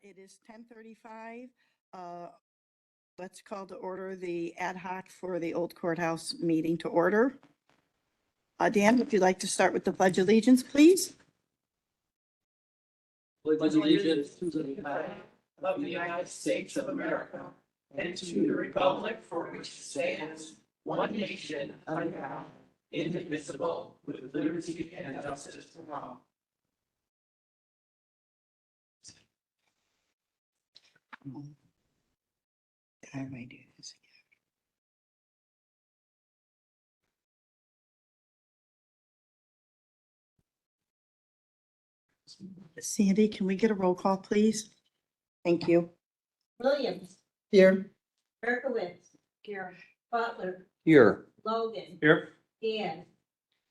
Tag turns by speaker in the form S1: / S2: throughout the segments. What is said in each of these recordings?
S1: It is 10:35. Let's call to order the ad hoc for the Old Courthouse meeting to order. Dan, if you'd like to start with the pledge of allegiance, please.
S2: Pledge allegiance to the flag of the United States of America and to the republic for which it stands, one nation, under God, indivisible, with liberty and justice for all.
S1: How do I do this? Sandy, can we get a roll call, please? Thank you.
S3: Williams,
S1: Here.
S3: Berkowitz. Here. Butler,
S2: Here.
S3: Logan,
S2: Here.
S3: Dan,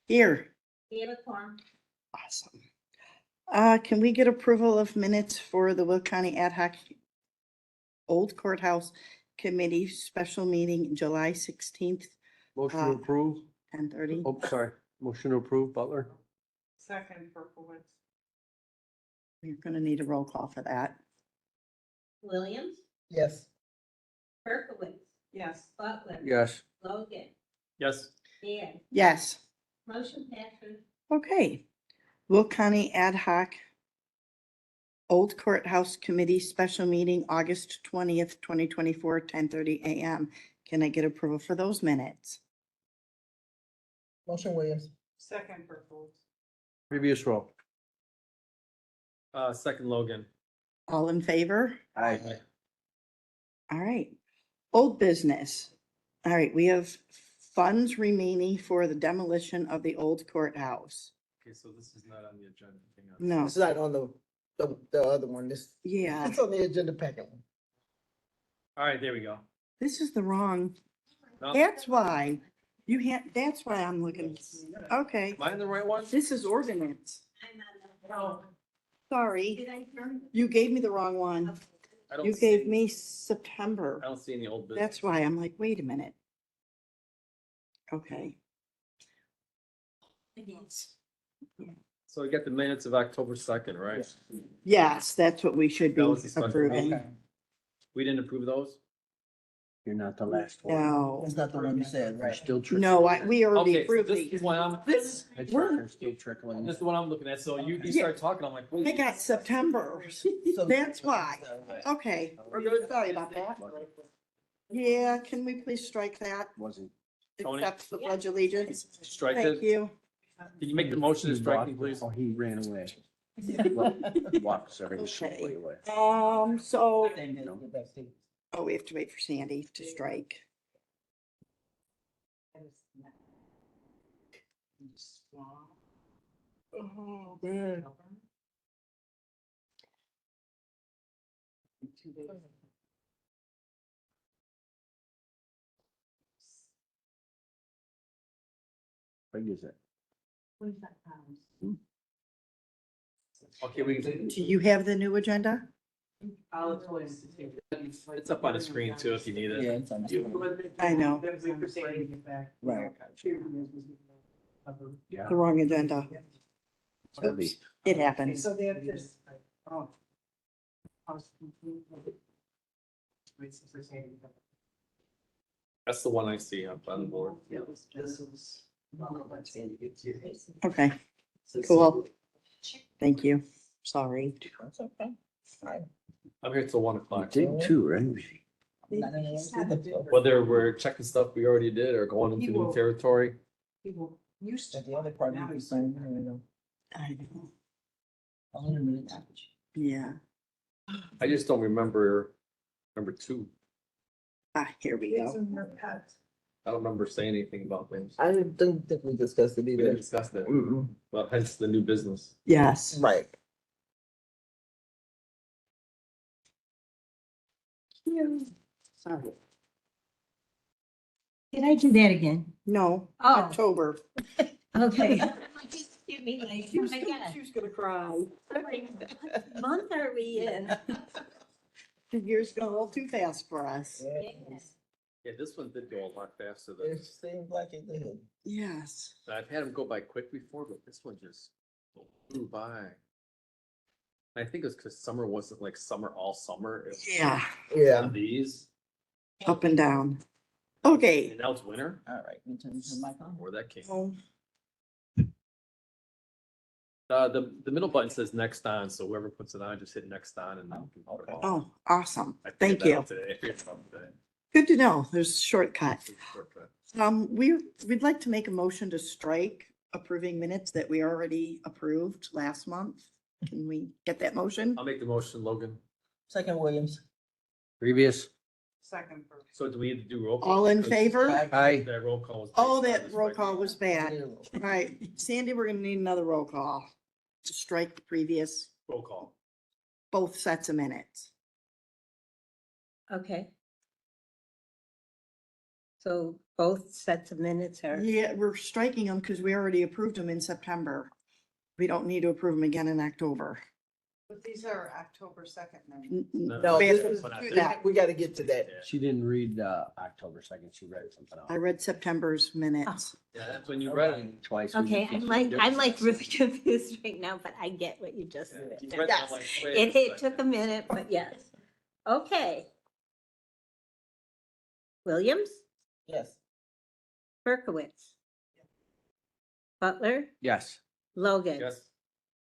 S1: Here.
S3: David Corn,
S1: Awesome. Can we get approval of minutes for the Will County Ad hoc Old Courthouse Committee Special Meeting, July 16th,
S4: Motion to approve.
S1: 10:30?
S4: Oh, sorry. Motion to approve, Butler.
S5: Second, Berkowitz.
S1: You're gonna need a roll call for that.
S3: Williams,
S5: Yes.
S3: Berkowitz,
S5: Yes.
S3: Butler.
S4: Yes.
S3: Logan,
S2: Yes.
S3: Dan,
S1: Yes.
S3: motion passes.
S1: Okay. Will County Ad hoc Old Courthouse Committee Special Meeting, August 20th, 2024, 10:30 a.m. Can I get approval for those minutes?
S5: Motion Williams. Second, Berkowitz.
S4: Previous roll.
S2: Second Logan.
S1: All in favor?
S4: Aye.
S1: All right. Old business. All right, we have funds remaining for the demolition of the old courthouse.
S2: Okay, so this is not on the agenda. Hang on.
S1: No,
S5: It's not on the other one.
S1: yeah,
S5: It's on the agenda packet one.
S2: All right, there we go.
S1: this is the wrong,
S2: No,
S1: that's why. That's why I'm looking. Okay,
S2: Am I in the right one?
S1: this is ordinance.
S3: No.
S1: Sorry,
S3: Did I turn?
S1: you gave me the wrong one.
S2: I don't
S1: You
S2: see-
S1: gave me September.
S2: I don't see any old business.
S1: That's why I'm like, wait a minute. Okay.
S2: So we got the minutes of October 2nd, right?
S1: Yes, that's what we should be
S2: That was the special
S1: approving.
S2: meeting. We didn't approve those?
S4: You're not the last one.
S1: No,
S5: That's not the one you said,
S4: You're
S5: right?
S4: still trickling.
S1: no, we already
S2: Okay, so
S1: approved
S2: this is
S1: these.
S2: one I'm,
S1: This,
S4: That's
S1: we're-
S4: right, they're still trickling.
S2: this is what I'm looking at. So you
S1: Yeah.
S2: start talking, I'm like,
S1: I
S2: wait.
S1: got September. That's why. Okay, we're good. Sorry about that. Yeah, can we please strike that?
S4: Wasn't.
S2: Tony?
S1: Accept the pledge of allegiance.
S2: Strike
S1: Thank
S2: it.
S1: you.
S2: Can you make the motion to strike me, please?
S4: Oh, he ran away. Walked several
S1: Okay.
S4: away.
S1: So,
S4: No.
S1: oh, we have to wait for Sandy to strike. Oh, man.
S4: Big is it?
S2: Okay, we can.
S1: Do you have the new agenda?
S2: It's up on the screen too, if you need
S5: Yeah,
S2: it.
S5: it's on the.
S1: I know,
S5: Right.
S4: Yeah.
S1: the wrong agenda.
S4: Heavy.
S1: Oops, it happens.
S5: So they have this.
S2: That's the one I see up on the board.
S1: Okay, cool. Thank you. Sorry.
S5: That's okay. Fine.
S2: I'm here till 1
S4: You
S2: o'clock.
S4: did too, right?
S5: Not in the-
S2: Whether we're checking stuff we already did or going into new territory.
S5: But the other part you can sign, you know.
S1: I know.
S5: 100 minutes.
S1: Yeah.
S2: I just don't remember number 2.
S1: Here we go.
S2: I don't remember saying anything about things.
S5: I don't think we discussed it
S2: We didn't
S5: either.
S2: discuss that,
S5: Mm-mm.
S2: but hence the new business.
S1: Yes.
S5: Right.
S1: Sorry.
S3: Did I do that again?
S1: No,
S3: Oh.
S1: October.
S3: Okay. Excuse me, like,
S1: She
S3: oh
S1: was
S3: my
S1: gonna,
S3: God.
S1: she was gonna cry.
S3: What month are we in?
S1: The year's gone a little too fast for us.
S3: Yes.
S2: Yeah, this one did go a lot faster than,
S5: It seems like it did.
S1: Yes.
S2: I've had them go by quick before, but this one just flew by.
S6: I think it's because summer wasn't like summer all summer. It was
S1: Yeah,
S5: Yeah.
S6: one of these,
S1: up and down. Okay.
S6: and now it's winter,
S5: All right. You turn your mic on.
S6: where that came.
S1: Oh,
S6: The middle button says next on, so whoever puts it on, just hit next on and then. you can put it
S5: Okay.
S6: on.
S1: Oh, awesome.
S6: I figured
S1: Thank
S6: that
S1: you.
S6: out today. I figured it out today.
S1: Good to know. There's a shortcut.
S6: It's a shortcut.
S1: We'd like to make a motion to strike approving minutes that we already approved last month. Can we get that motion?
S6: I'll make the motion, Logan.
S5: Second Williams.
S4: Previous.
S5: Second. first.
S6: So do we need to do roll call?
S1: All in
S6: Because
S1: favor?
S4: Aye.
S6: That roll call was.
S1: Oh,
S6: based on
S1: that
S6: this
S1: roll
S6: right
S1: call
S6: now.
S1: was bad. All right, Sandy, we're gonna need another roll call to strike the previous,
S6: Roll call.
S1: both sets of minutes.
S3: Okay. So both sets of minutes are,
S1: Yeah, we're striking them because we already approved them in September. We don't need to approve them again in October.
S7: But these are October second night.
S5: No,
S1: We
S5: this
S1: have to
S5: is,
S1: do that.
S5: we gotta get to that.
S6: Yeah.
S4: She didn't read October 2nd. She read something else.
S1: I read September's minutes.
S6: Yeah, that's when you read it.
S4: Twice.
S3: okay, I'm like really confused right now, but I get what you just
S6: Yeah,
S3: said.
S6: you read
S3: Yes.
S6: that like, wait
S3: It
S6: a
S3: took a
S6: second.
S3: minute, but yes. Okay. Williams,
S5: Yes.
S3: Berkowitz. Butler,
S4: Yes.
S3: Logan.
S6: Yes,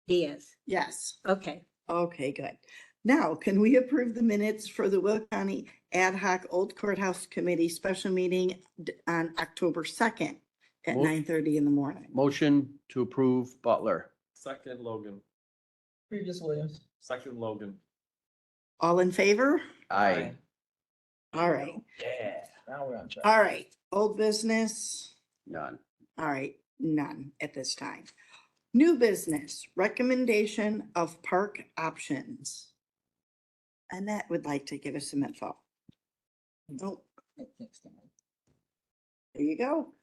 S3: Diaz.
S1: Yes,
S3: Okay.
S1: okay, good. Now, can we approve the minutes for the Will County Ad Hoc Old Courthouse Committee special meeting on October 2nd at
S4: Mo-
S1: 9:30 in the morning?
S4: Motion to approve Butler.
S6: second Logan,
S5: Previous Williams.
S6: second Logan.
S1: All in favor?
S4: Aye.
S1: All right,
S5: Yeah. Now we're on track.
S1: all right. Old business?
S4: None.
S1: All right, none at this time. New business, recommendation of park options. Annette would like to give us some info. Oh,
S5: Next time.
S1: there you go.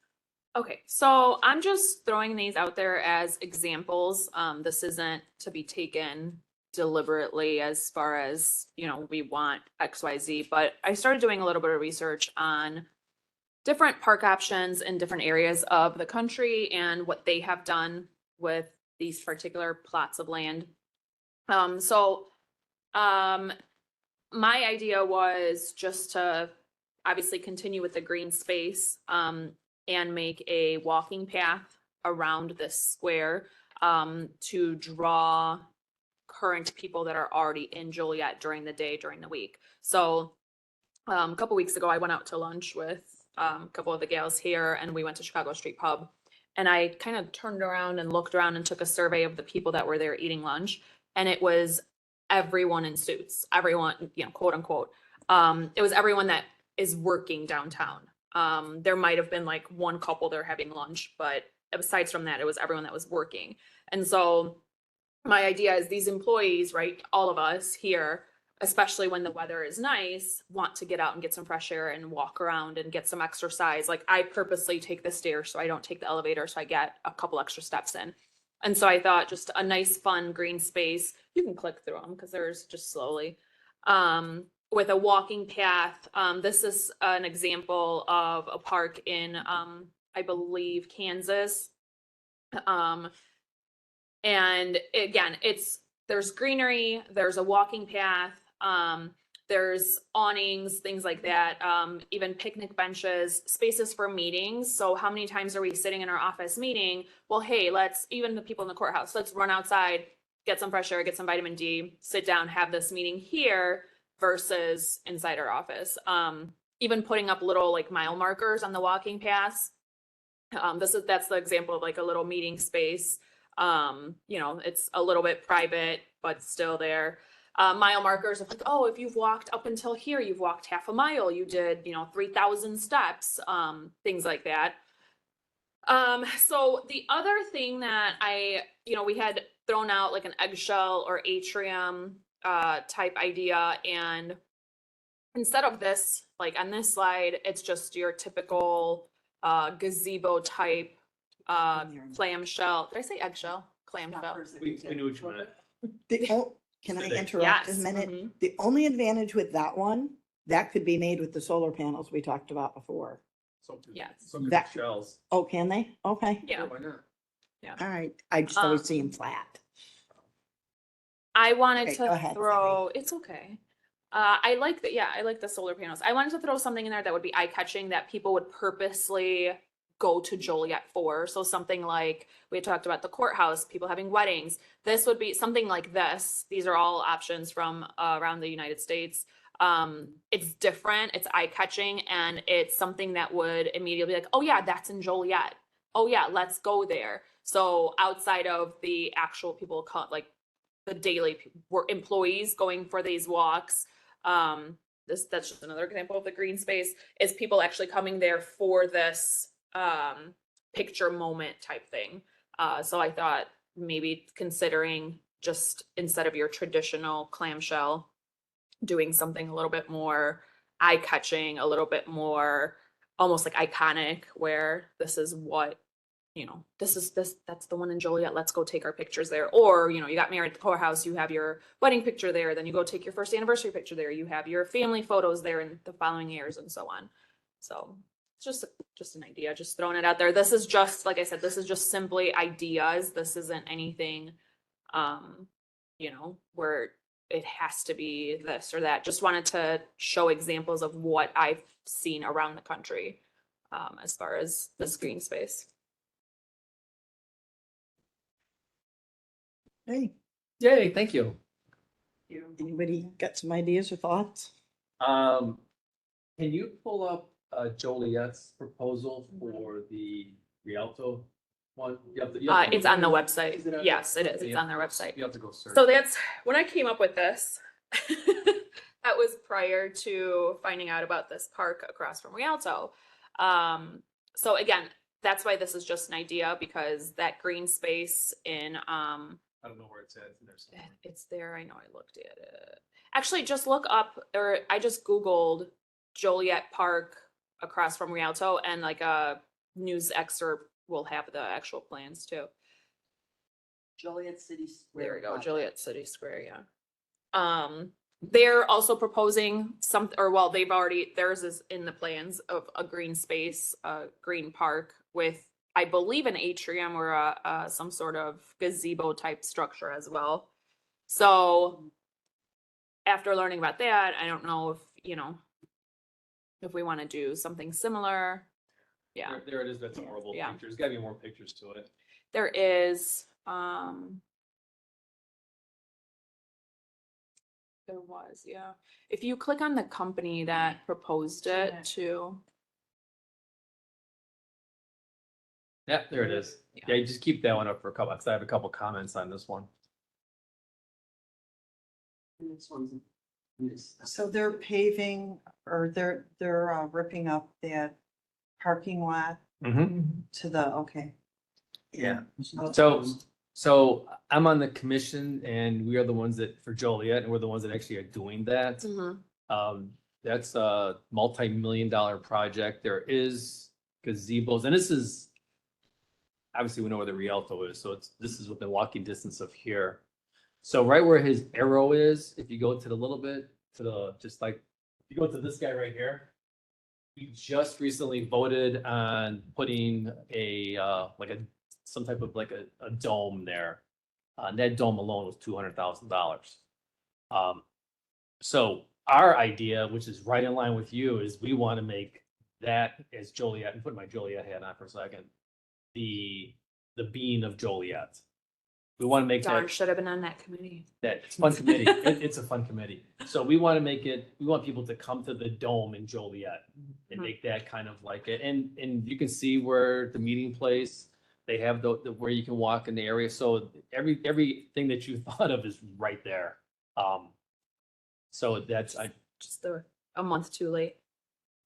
S8: Okay, so I'm just throwing these out there as examples. This isn't to be taken deliberately as far as, we want XYZ, but I started doing a little bit of research on different park options in different areas of the country and what they have done with these particular plots of land. My idea was just to obviously continue with the green space, and make a walking path around this square, to draw current people that are already in Joliet during the day, during the week. So, a couple weeks ago, I went out to lunch with, a couple of the gals here, and we went to Chicago Street Pub. And I kind of turned around and looked around and took a survey of the people that were there eating lunch. And it was everyone in suits, everyone, quote unquote. It was everyone that is working downtown. There might have been like one couple there having lunch, but besides from that, it was everyone that was working. And so my idea is these employees, right, all of us here, especially when the weather is nice, want to get out and get some fresh air and walk around and get some exercise. Like I purposely take the stairs, so I don't take the elevator, so I get a couple extra steps in. And so I thought just a nice, fun green space. You can click through them because there's just slowly. With a walking path. This is an example of a park in, I believe, Kansas. And again, there's greenery, there's a walking path, there's awnings, things like that, even picnic benches, spaces for meetings. So how many times are we sitting in our office meeting? Well, hey, even the people in the courthouse, let's run outside, get some fresh air, get some vitamin D, sit down, have this meeting here versus inside our office. Even putting up little like mile markers on the walking paths. That's the example of like a little meeting space. It's a little bit private, but still there. Mile markers of like, oh, if you've walked up until here, you've walked half a mile, you did, 3,000 steps, things like that. So the other thing that we had thrown out like an eggshell or atrium, type idea. And instead of this, like on this slide, it's just your typical, gazebo type, clamshell. Did I say eggshell? Clamshell.
S6: We knew what you meant.
S1: Can I
S6: Today.
S1: interrupt a
S8: Yes.
S1: minute?
S8: Mhm.
S1: The only advantage with that one, that could be made with the solar panels we talked about before.
S8: Yes.
S6: Some
S1: That-
S6: shells.
S1: Oh, can they? Okay,
S8: Yeah.
S6: Why not?
S1: all right. I just always
S8: Um,
S1: see them flat.
S8: I wanted
S1: Okay, go
S8: to
S1: ahead,
S8: throw, it's okay. I like that, yeah, I like the solar panels. I wanted to throw something in there that would be eye-catching that people would purposely go to Joliet for. So something like, we had talked about the courthouse, people having weddings. This would be something like this. These are all options from around the United States. It's different, it's eye-catching, and it's something that would immediately be like, oh yeah, that's in Joliet. Oh yeah, let's go there. So outside of the actual people, like the daily work employees going for these walks. That's just another example of the green space is people actually coming there for this picture moment type thing. So I thought maybe considering just instead of your traditional clamshell, doing something a little bit more eye-catching, a little bit more almost like iconic, where this is what that's the one in Joliet. Let's go take our pictures there. Or, you got married at the courthouse, you have your wedding picture there, then you go take your first anniversary picture there, you have your family photos there in the following years and so on. So it's just an idea, just throwing it out there. This is just, like I said, this is just simply ideas. This isn't anything, where it has to be this or that. Just wanted to show examples of what I've seen around the country, as far as this green space.
S1: Hey,
S6: Yay, thank you.
S1: anybody got some ideas or thoughts?
S6: Can you pull up Joliet's proposal for the Rialto one?
S8: It's on the website. Yes, it is. It's on their website.
S6: You have to go search.
S8: So that's when I came up with this. That was prior to finding out about this park across from Rialto. So again, that's why this is just an idea, because that green space in
S6: I don't know where it's at. It's in there somewhere.
S8: it's there. I know I looked at it. Actually, just look up, or I just Googled Joliet Park across from Rialto, and like a news excerpt will have the actual plans too.
S5: Joliet City Square.
S8: There we go, Joliet City Square, yeah. They're also proposing they've already, theirs is in the plans of a green space, a green park with, I believe, an atrium or some sort of gazebo type structure as well. So after learning about that, I don't know if we want to do something similar. Yeah,
S6: There it is. That's a horrible
S8: Yeah.
S6: picture. There's gotta be more pictures to it.
S8: there is, there was, yeah. If you click on the company that proposed it too.
S6: Yeah, there it is. Yeah, you just keep that one up for a couple, because I have a couple comments on this one.
S5: This one's.
S7: So they're paving or they're ripping up that parking lot to the, okay.
S6: Yeah.
S7: So
S6: So I'm on the commission and we are the ones that, for Joliet, and we're the ones that actually are doing that.
S8: Mhm.
S6: That's a multi-million-dollar project. There is gazebos, and this is, obviously we know where the Rialto is, so this is within walking distance of here. So right where his arrow is, if you go to the little bit, if you go to this guy right here, we just recently voted on putting some type of a dome there. And that dome alone was $200,000. So our idea, which is right in line with you, is we want to make that as Joliet, and put my Joliet hat on for a second, the bean of Joliet. We want to make
S8: Darn,
S6: that,
S8: should have been on that committee.
S6: it's a fun committee. It's a fun committee. So we want to make it, we want people to come to the dome in Joliet and
S8: Mhm.
S6: make that kind of like it. And you can see where the meeting place, they have the where you can walk in the area. So everything that you thought of is right there. So that's,
S8: Just a month too late.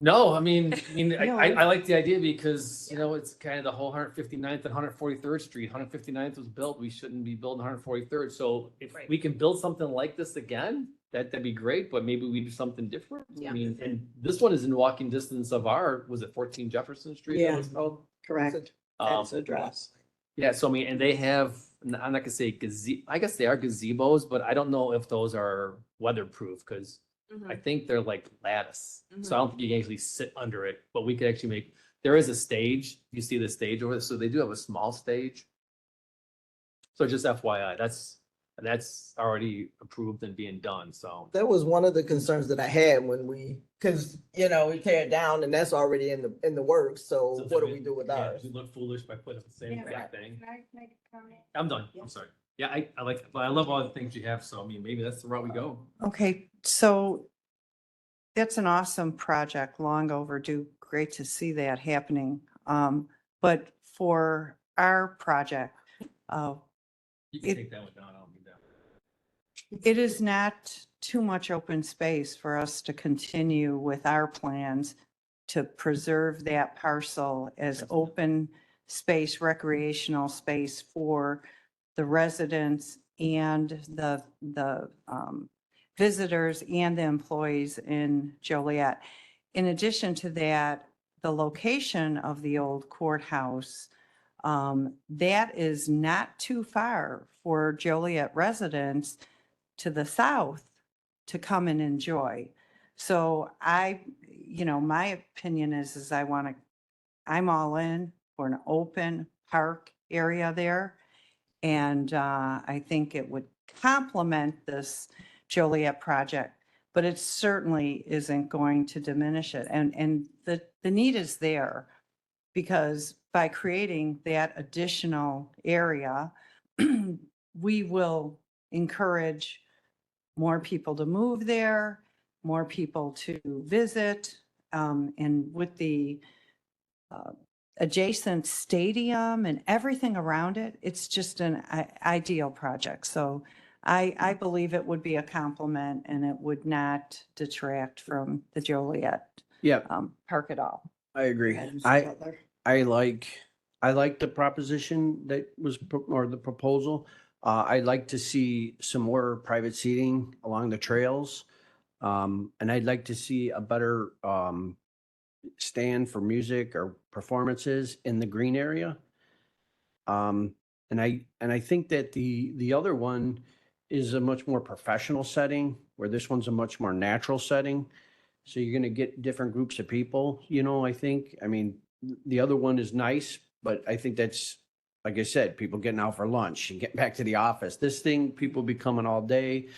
S6: no, I mean, I
S1: No.
S6: like the idea because, it's kind of the whole 159th and 143rd Street. 159th was built, we shouldn't be building 143rd. So if
S8: Right.
S6: we can build something like this again, that'd be great, but maybe we do something different.
S8: Yeah.
S6: I mean, and this one is in walking distance of was it 14 Jefferson Street?
S1: Yeah.
S6: That was called?
S1: Correct, that's address.
S6: Yeah, so I mean, and they have, I'm not gonna say I guess they are gazebos, but I don't know if those are weatherproof, because I think they're like lattice. So I don't think you can actually sit under it, but we could actually there is a stage. You see the stage over there. So they do have a small stage. So just FYI, And that's already approved and being done, so.
S5: That was one of the concerns that I had when we, cause you know, we tear it down and that's already in the works, so what do we do with
S6: Yeah,
S5: ours?
S6: We look foolish by putting the same
S1: Yeah.
S6: exact thing.
S1: Can I make a comment?
S6: I'm done,
S1: Yeah.
S6: I'm sorry. Yeah, I like, but I love all the things you have, so I mean, maybe that's the route we go.
S7: Okay, so that's an awesome project, long overdue. Great to see that happening. But for our project,
S6: You can
S7: It-
S6: take that one down, I don't need that.
S7: it is not too much open space for us to continue with our plans to preserve that parcel as open space, recreational space for the residents and the visitors and the employees in Joliet. In addition to that, the location of the old courthouse, that is not too far for Joliet residents to the south to come and enjoy. So my opinion is I'm all in for an open park area there. And I think it would complement this Joliet project, but it certainly isn't going to diminish it. And the need is there because by creating that additional area, we will encourage more people to move there, more people to visit. And with the adjacent stadium and everything around it, it's just an ideal project. So I believe it would be a compliment and it would not detract from the Joliet
S4: Yeah,
S7: park at all.
S4: I agree.
S1: Go ahead, Mr.
S4: I,
S1: Butler.
S4: I like the proposition that was, or the proposal. I'd like to see some more private seating along the trails. And I'd like to see a better, stand for music or performances in the green area. And I think that the other one is a much more professional setting, where this one's a much more natural setting. So you're gonna get different groups of people, I think. I mean, the other one is nice, but I think that's, like I said, people getting out for lunch and getting back to the office. This thing, people be coming all day.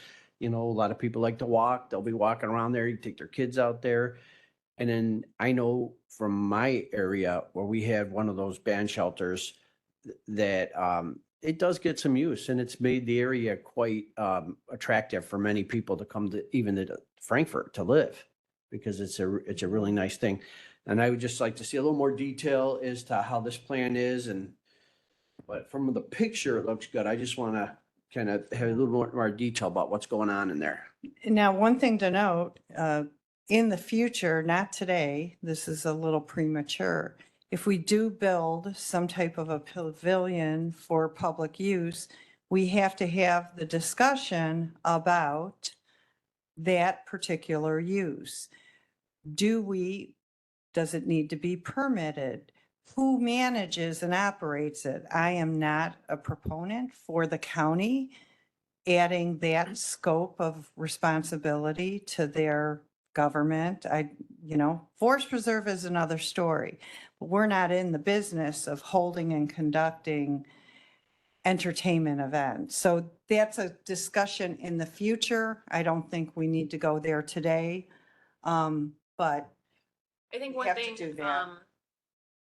S4: A lot of people like to walk. They'll be walking around there. You take their kids out there. And then I know from my area where we have one of those band shelters that it does get some use, and it's made the area quite attractive for many people to come to even to Frankfurt to live, because it's a really nice thing. And I would just like to see a little more detail as to how this plan is, but from the picture, it looks good. I just want to kind of have a little more detail about what's going on in there.
S7: Now, one thing to note, in the future, not today, this is a little premature. If we do build some type of a pavilion for public use, we have to have the discussion about that particular use. Does it need to be permitted? Who manages and operates it? I am not a proponent for the county adding that scope of responsibility to their government. Forest preserve is another story, but we're not in the business of holding and conducting entertainment events. So that's a discussion in the future. I don't think we need to go there today. But
S8: I think
S7: We
S8: one
S7: have to
S8: thing,
S7: do that.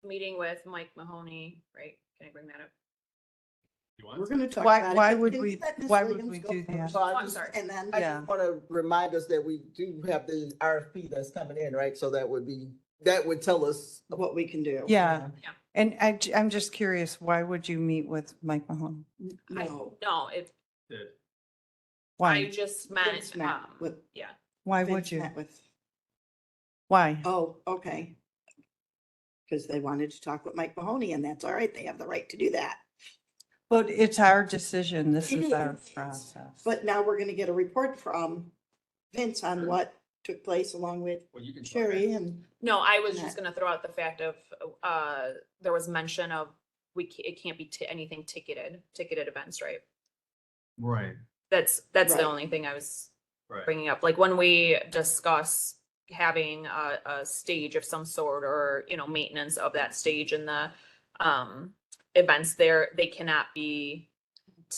S8: meeting with Mike Mahoney, right? Can I bring that up?
S6: You
S1: We're
S6: want?
S1: gonna talk
S7: Why-
S1: about it.
S7: why
S1: but
S7: would
S1: can
S7: we-
S1: let Ms.
S7: why would
S1: Williams
S7: we
S1: go
S7: do that?
S1: first?
S5: So I
S8: Oh, I'm
S5: just-
S8: sorry.
S1: And then,
S5: I
S7: Yeah.
S5: just want to remind us that we do have the RFP that's coming in, right? So that would tell us.
S1: what we can do.
S7: yeah.
S8: Yeah.
S7: And I'm just curious, why would you meet with Mike Mahoney?
S1: No.
S8: No, if,
S6: Did.
S8: I
S7: Why?
S8: just
S1: Vince
S8: meant,
S1: met with-
S8: yeah.
S7: Why
S1: Vince
S7: would you?
S1: met with-
S7: Why?
S1: Oh, okay. Because they wanted to talk with Mike Mahoney, and that's all right. They have the right to do that.
S7: But it's our decision. This
S1: It
S7: is our
S1: is.
S7: process.
S1: But now we're gonna get a report from Vince on what took place along with
S6: Well, you can. talk
S1: Sherry
S6: back.
S1: and,
S8: No, I was
S1: And
S8: just
S1: that-
S8: gonna throw out the fact of, there was mention of, it can't be anything ticketed events, right?
S6: Right,
S8: That's the
S1: Right.
S8: only thing I was
S6: right.
S8: bringing up. Like when we discuss having a stage of some sort, or, maintenance of that stage and the, events there, they cannot be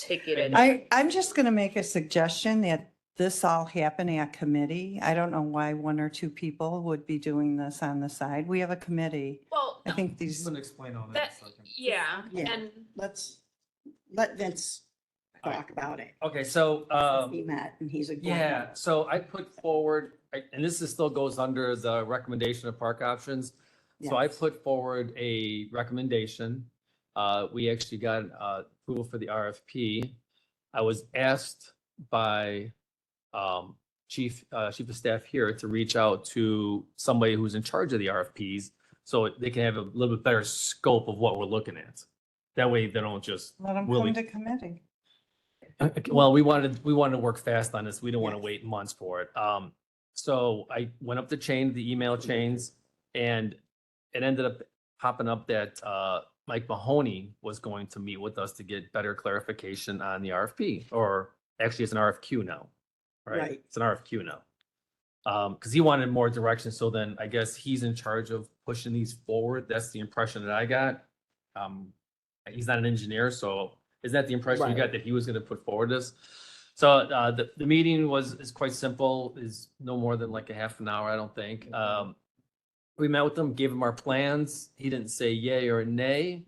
S8: ticketed.
S7: I'm just going to make a suggestion that this all happen at committee. I don't know why one or two people would be doing this on the side. We have a committee.
S8: Well,
S7: I think these,
S6: explain all
S8: that, yeah,
S1: Yeah.
S8: and
S1: Let Vince talk about it.
S6: Okay, so,
S1: He met and he's a.
S6: yeah, so I put forward, and this is still goes under the recommendation of park options. So I
S1: Yes.
S6: put forward a recommendation. We actually got approval for the RFP. I was asked by chief of staff here to reach out to somebody who's in charge of the RFPs so they can have a little bit better scope of what we're looking at. That way they don't just
S7: let them
S6: really.
S7: come to committee.
S6: Well, we wanted to work fast on this. We didn't want to
S1: Yes.
S6: wait months for it. So I went up the email chains, and it ended up popping up that Mike Mahoney was going to meet with us to get better clarification on the RFP, or actually it's an RFQ now, right?
S1: Right.
S6: It's an RFQ now. Because he wanted more direction. So then I guess he's in charge of pushing these forward. That's the impression that I got. He's not an engineer, so is that the impression you got,
S5: Right.
S6: that he was gonna put forward this? So the meeting is quite simple, is no more than like a half an hour, I don't think. We met with him, gave him our plans. He didn't say yay or nay.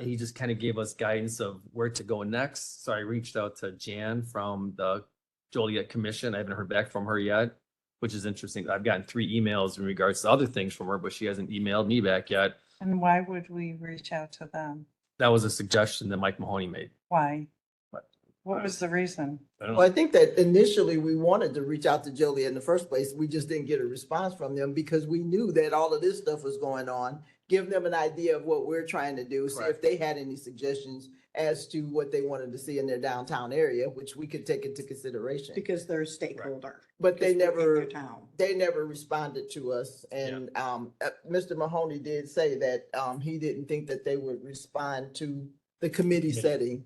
S6: He just kind of gave us guidance of where to go next. So I reached out to Jan from the Joliet Commission. I haven't heard back from her yet, which is interesting. I've gotten 3 emails in regards to other things from her, but she hasn't emailed me back yet.
S7: And why would we reach out to them?
S6: That was a suggestion that Mike Mahoney made.
S7: Why?
S6: What?
S7: What was the reason?
S6: I don't
S5: Well, I
S6: know.
S5: think that initially we wanted to reach out to Joliet in the first place. We just didn't get a response from them because we knew that all of this stuff was going on. Give them an idea of what we're trying to do, see if
S6: Correct.
S5: they had any suggestions as to what they wanted to see in their downtown area, which we could take into consideration.
S1: Because they're a stakeholder.
S5: But they
S1: because we're in
S5: never,
S1: their town.
S5: they never responded to us. And Mr. Mahoney did say that he didn't think that they would respond to the committee
S6: Committee.
S5: setting,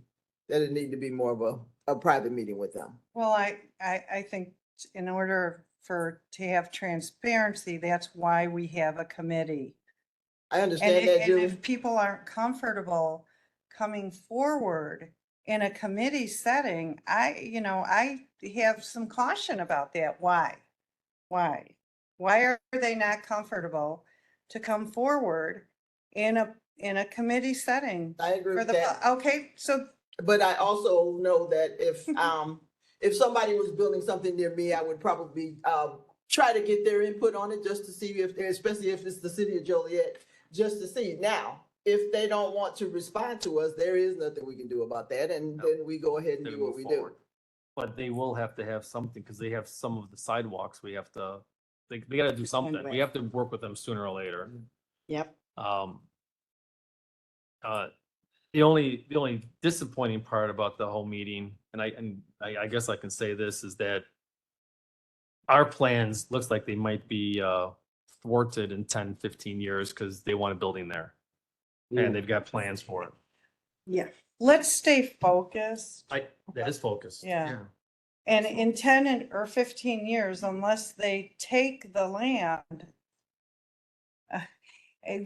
S5: that it needed to be more of a private meeting with them.
S7: Well, I think in order to have transparency, that's why we have a committee.
S5: I
S7: And
S5: understand that,
S7: if
S5: Julie.
S7: people aren't comfortable coming forward in a committee setting, I have some caution about that. Why? Why are they not comfortable to come forward in a committee setting?
S5: I agree
S7: For
S5: with
S7: the,
S5: that.
S7: okay, so
S5: But I also know that if somebody was building something near me, I would probably try to get their input on it just to see if, especially if it's the city of Joliet, just to see. Now, if they don't want to respond to us, there is nothing we can do about that, and
S6: No.
S5: then we go ahead and
S6: Then
S5: do what
S6: move
S5: we
S6: forward.
S5: do.
S6: But they will have to have something, because they have some of the sidewalks we have to, they gotta do something. We have to work with them sooner or later.
S1: Yep.
S6: The only disappointing part about the whole meeting, and I guess I can say this, is that our plans looks like they might be thwarted in 10, 15 years because they want a building there. And they've got plans for it.
S1: Yeah.
S7: let's stay focused.
S6: That is focused.
S7: Yeah. And in 10 or 15 years, unless they take the land,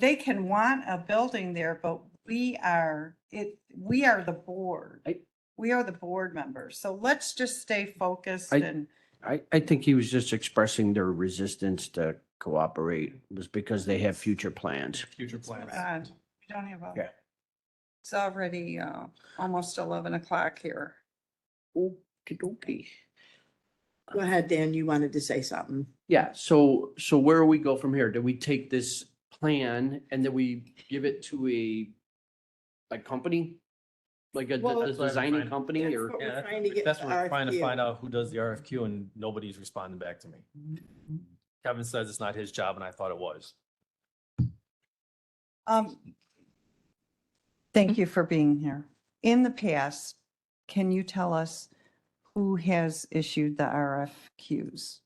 S7: they can want a building there, but we are the board. We are the board members. So let's just stay focused and.
S4: I think he was just expressing their resistance to cooperate was because they have future plans.
S6: Future plans.
S7: We don't have
S4: Yeah.
S7: It's already almost 11 o'clock here.
S4: Okey-dokey.
S1: Go ahead, Dan, you wanted to say something.
S4: Yeah, so where do we go from here? Do we take this plan and then we give it to a company? Like a
S1: Well,
S6: That's what I'm
S4: designing
S6: trying-
S4: company
S1: That's
S4: or?
S1: what we're
S6: Yeah,
S1: trying to get
S6: That's
S1: the
S6: what we're trying to
S1: RFQ.
S6: find out, who does the RFQ, and nobody's responding back to me. Kevin says it's not his job, and I thought it was.
S7: Thank you for being here. In the past, can you tell us who has issued the RFQs?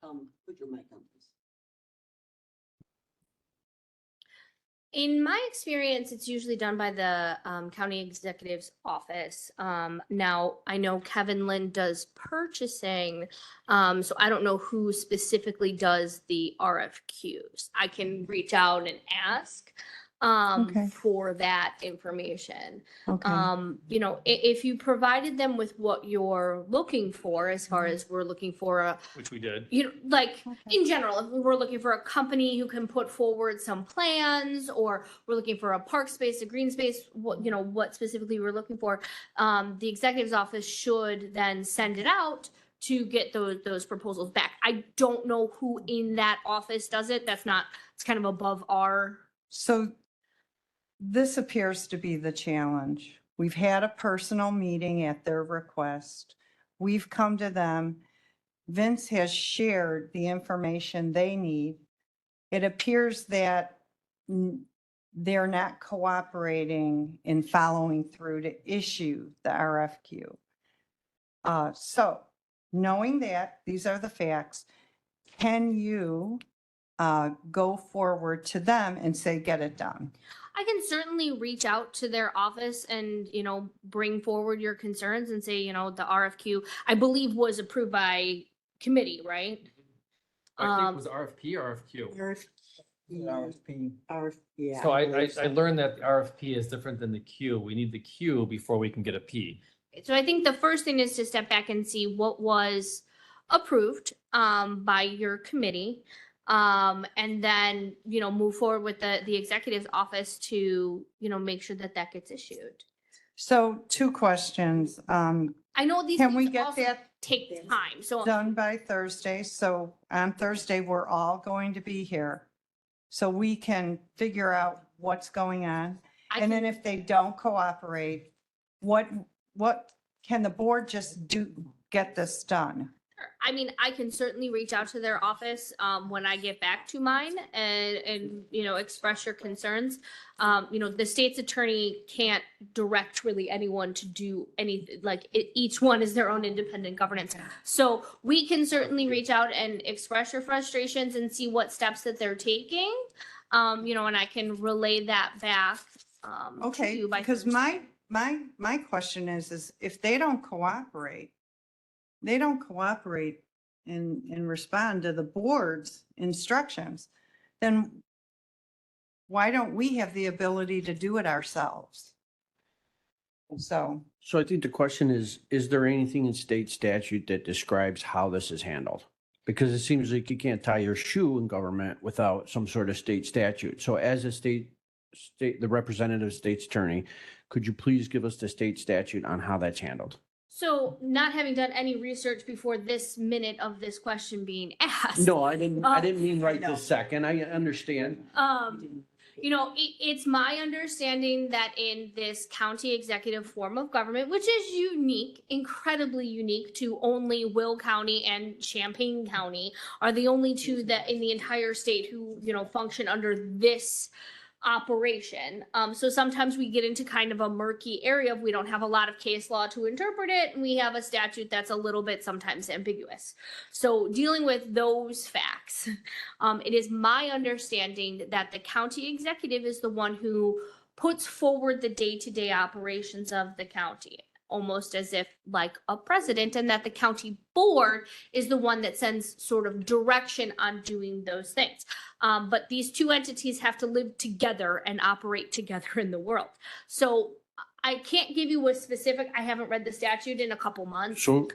S1: Put your mic on, please.
S3: In my experience, it's usually done by the county executive's office. Now, I know Kevin Lynn does purchasing, so I don't know who specifically does the RFQs. I can reach out and ask.
S7: Okay.
S3: for that information.
S7: Okay.
S3: You know, if you provided them with what you're looking for, as far as we're looking for a,
S6: Which we did.
S3: you know, like
S7: Okay.
S3: in general, if we were looking for a company who can put forward some plans, or we're looking for a park space, a green space, what, you know, what specifically we're looking for, the executive's office should then send it out to get those proposals back. I don't know who in that office does it. That's not, it's kind of above our.
S7: So this appears to be the challenge. We've had a personal meeting at their request. We've come to them. Vince has shared the information they need. It appears that they're not cooperating in following through to issue the RFQ. So knowing that, these are the facts, can you go forward to them and say, get it done?
S3: I can certainly reach out to their office and, you know, bring forward your concerns and say, you know, the RFQ, I believe, was approved by committee, right?
S6: I think it was RFP or RFQ.
S1: Yeah.
S6: So I learned that the RFP is different than the Q. We need the Q before we can get a P.
S3: So I think the first thing is to step back and see what was approved by your committee. And then, you know, move forward with the executive's office to, you know, make sure that that gets issued.
S7: So 2 questions.
S3: I know these
S7: Can we
S3: things
S7: get
S3: also
S7: that
S3: take time, so.
S7: done by Thursday? So on Thursday, we're all going to be here. So we can figure out what's going on.
S3: I
S7: And then
S3: can-
S7: if they don't cooperate, what can the board just do, get this done?
S3: I mean, I can certainly reach out to their office when I get back to mine and you know, express your concerns. You know, the state's attorney can't direct really anyone to do anything, like each one is their own independent governance. So we can certainly reach out and express your frustrations and see what steps that they're taking. You know, and I can relay that back to
S7: Okay,
S3: you by
S7: because
S3: Thursday.
S7: my question is if they don't cooperate, and respond to the board's instructions, then why don't we have the ability to do it ourselves? So,
S4: So I think the question is there anything in state statute that describes how this is handled? Because it seems like you can't tie your shoe in government without some sort of state statute. So as a the representative state's attorney, could you please give us the state statute on how that's handled?
S3: So not having done any research before this minute of this question being asked.
S4: No, I didn't mean right
S1: I know.
S4: this second. I understand.
S3: You know, it's my understanding that in this county executive form of government, which is unique, incredibly unique to only Will County and Champaign County, are the only two that in the entire state who, you know, function under this operation. So sometimes we get into kind of a murky area if we don't have a lot of case law to interpret it, and we have a statute that's a little bit sometimes ambiguous. So dealing with those facts, it is my understanding that the county executive is the one who puts forward the day-to-day operations of the county, almost as if like a president, and that the county board is the one that sends sort of direction on doing those things. But these two entities have to live together and operate together in the world. So I can't give you a specific, I haven't read the statute in a couple months.
S4: So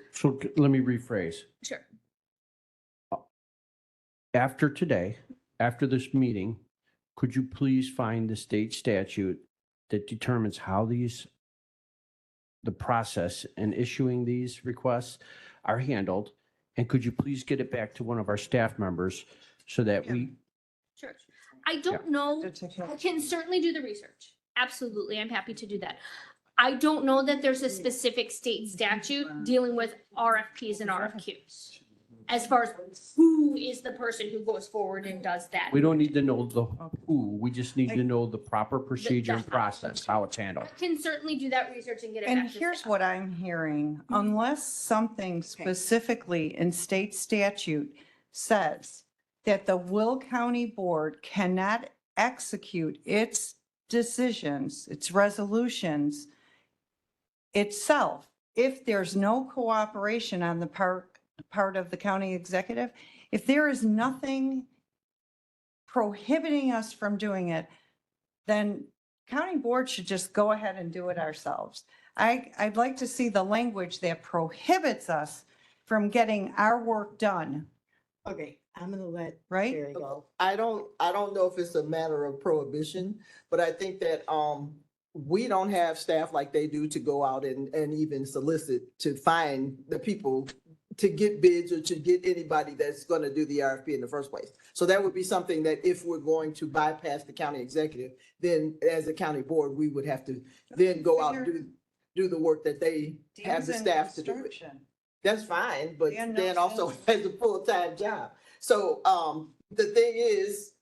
S4: let me rephrase.
S3: Sure.
S4: After today, after this meeting, could you please find the state statute that determines how the process in issuing these requests are handled? And could you please get it back to one of our staff members so that we,
S3: Sure. I don't know.
S7: That's okay.
S3: I can certainly do the research. Absolutely. I'm happy to do that. I don't know that there's a specific state statute dealing with RFPs and RFQs. As far as who is the person who goes forward and does that.
S4: we don't need to know the who, we just need to know the proper procedure and process, how it's handled.
S3: I can certainly do that research and get it back.
S7: And
S3: to
S7: here's
S3: staff.
S7: what I'm hearing, unless something specifically in state statute says that the Will County Board cannot execute its decisions, its resolutions itself, if there's no cooperation on the part of the county executive, if there is nothing prohibiting us from doing it, then county board should just go ahead and do it ourselves. I'd like to see the language that prohibits us from getting our work done,
S1: Okay, I'm gonna let
S7: right?
S1: Terry go.
S5: I don't know if it's a matter of prohibition, but I think that, we don't have staff like they do to go out and even solicit to find the people to get bids or to get anybody that's gonna do the RFP in the first place. So that would be something that if we're going to bypass the county executive, then as a county board, we would have to then go out and do the work that they have the
S7: Dan's in
S5: staff to do it.
S7: construction.
S5: That's fine, but
S7: Dan
S5: Dan
S7: knows
S5: also
S7: that.
S5: has a full-time job. So, the thing is,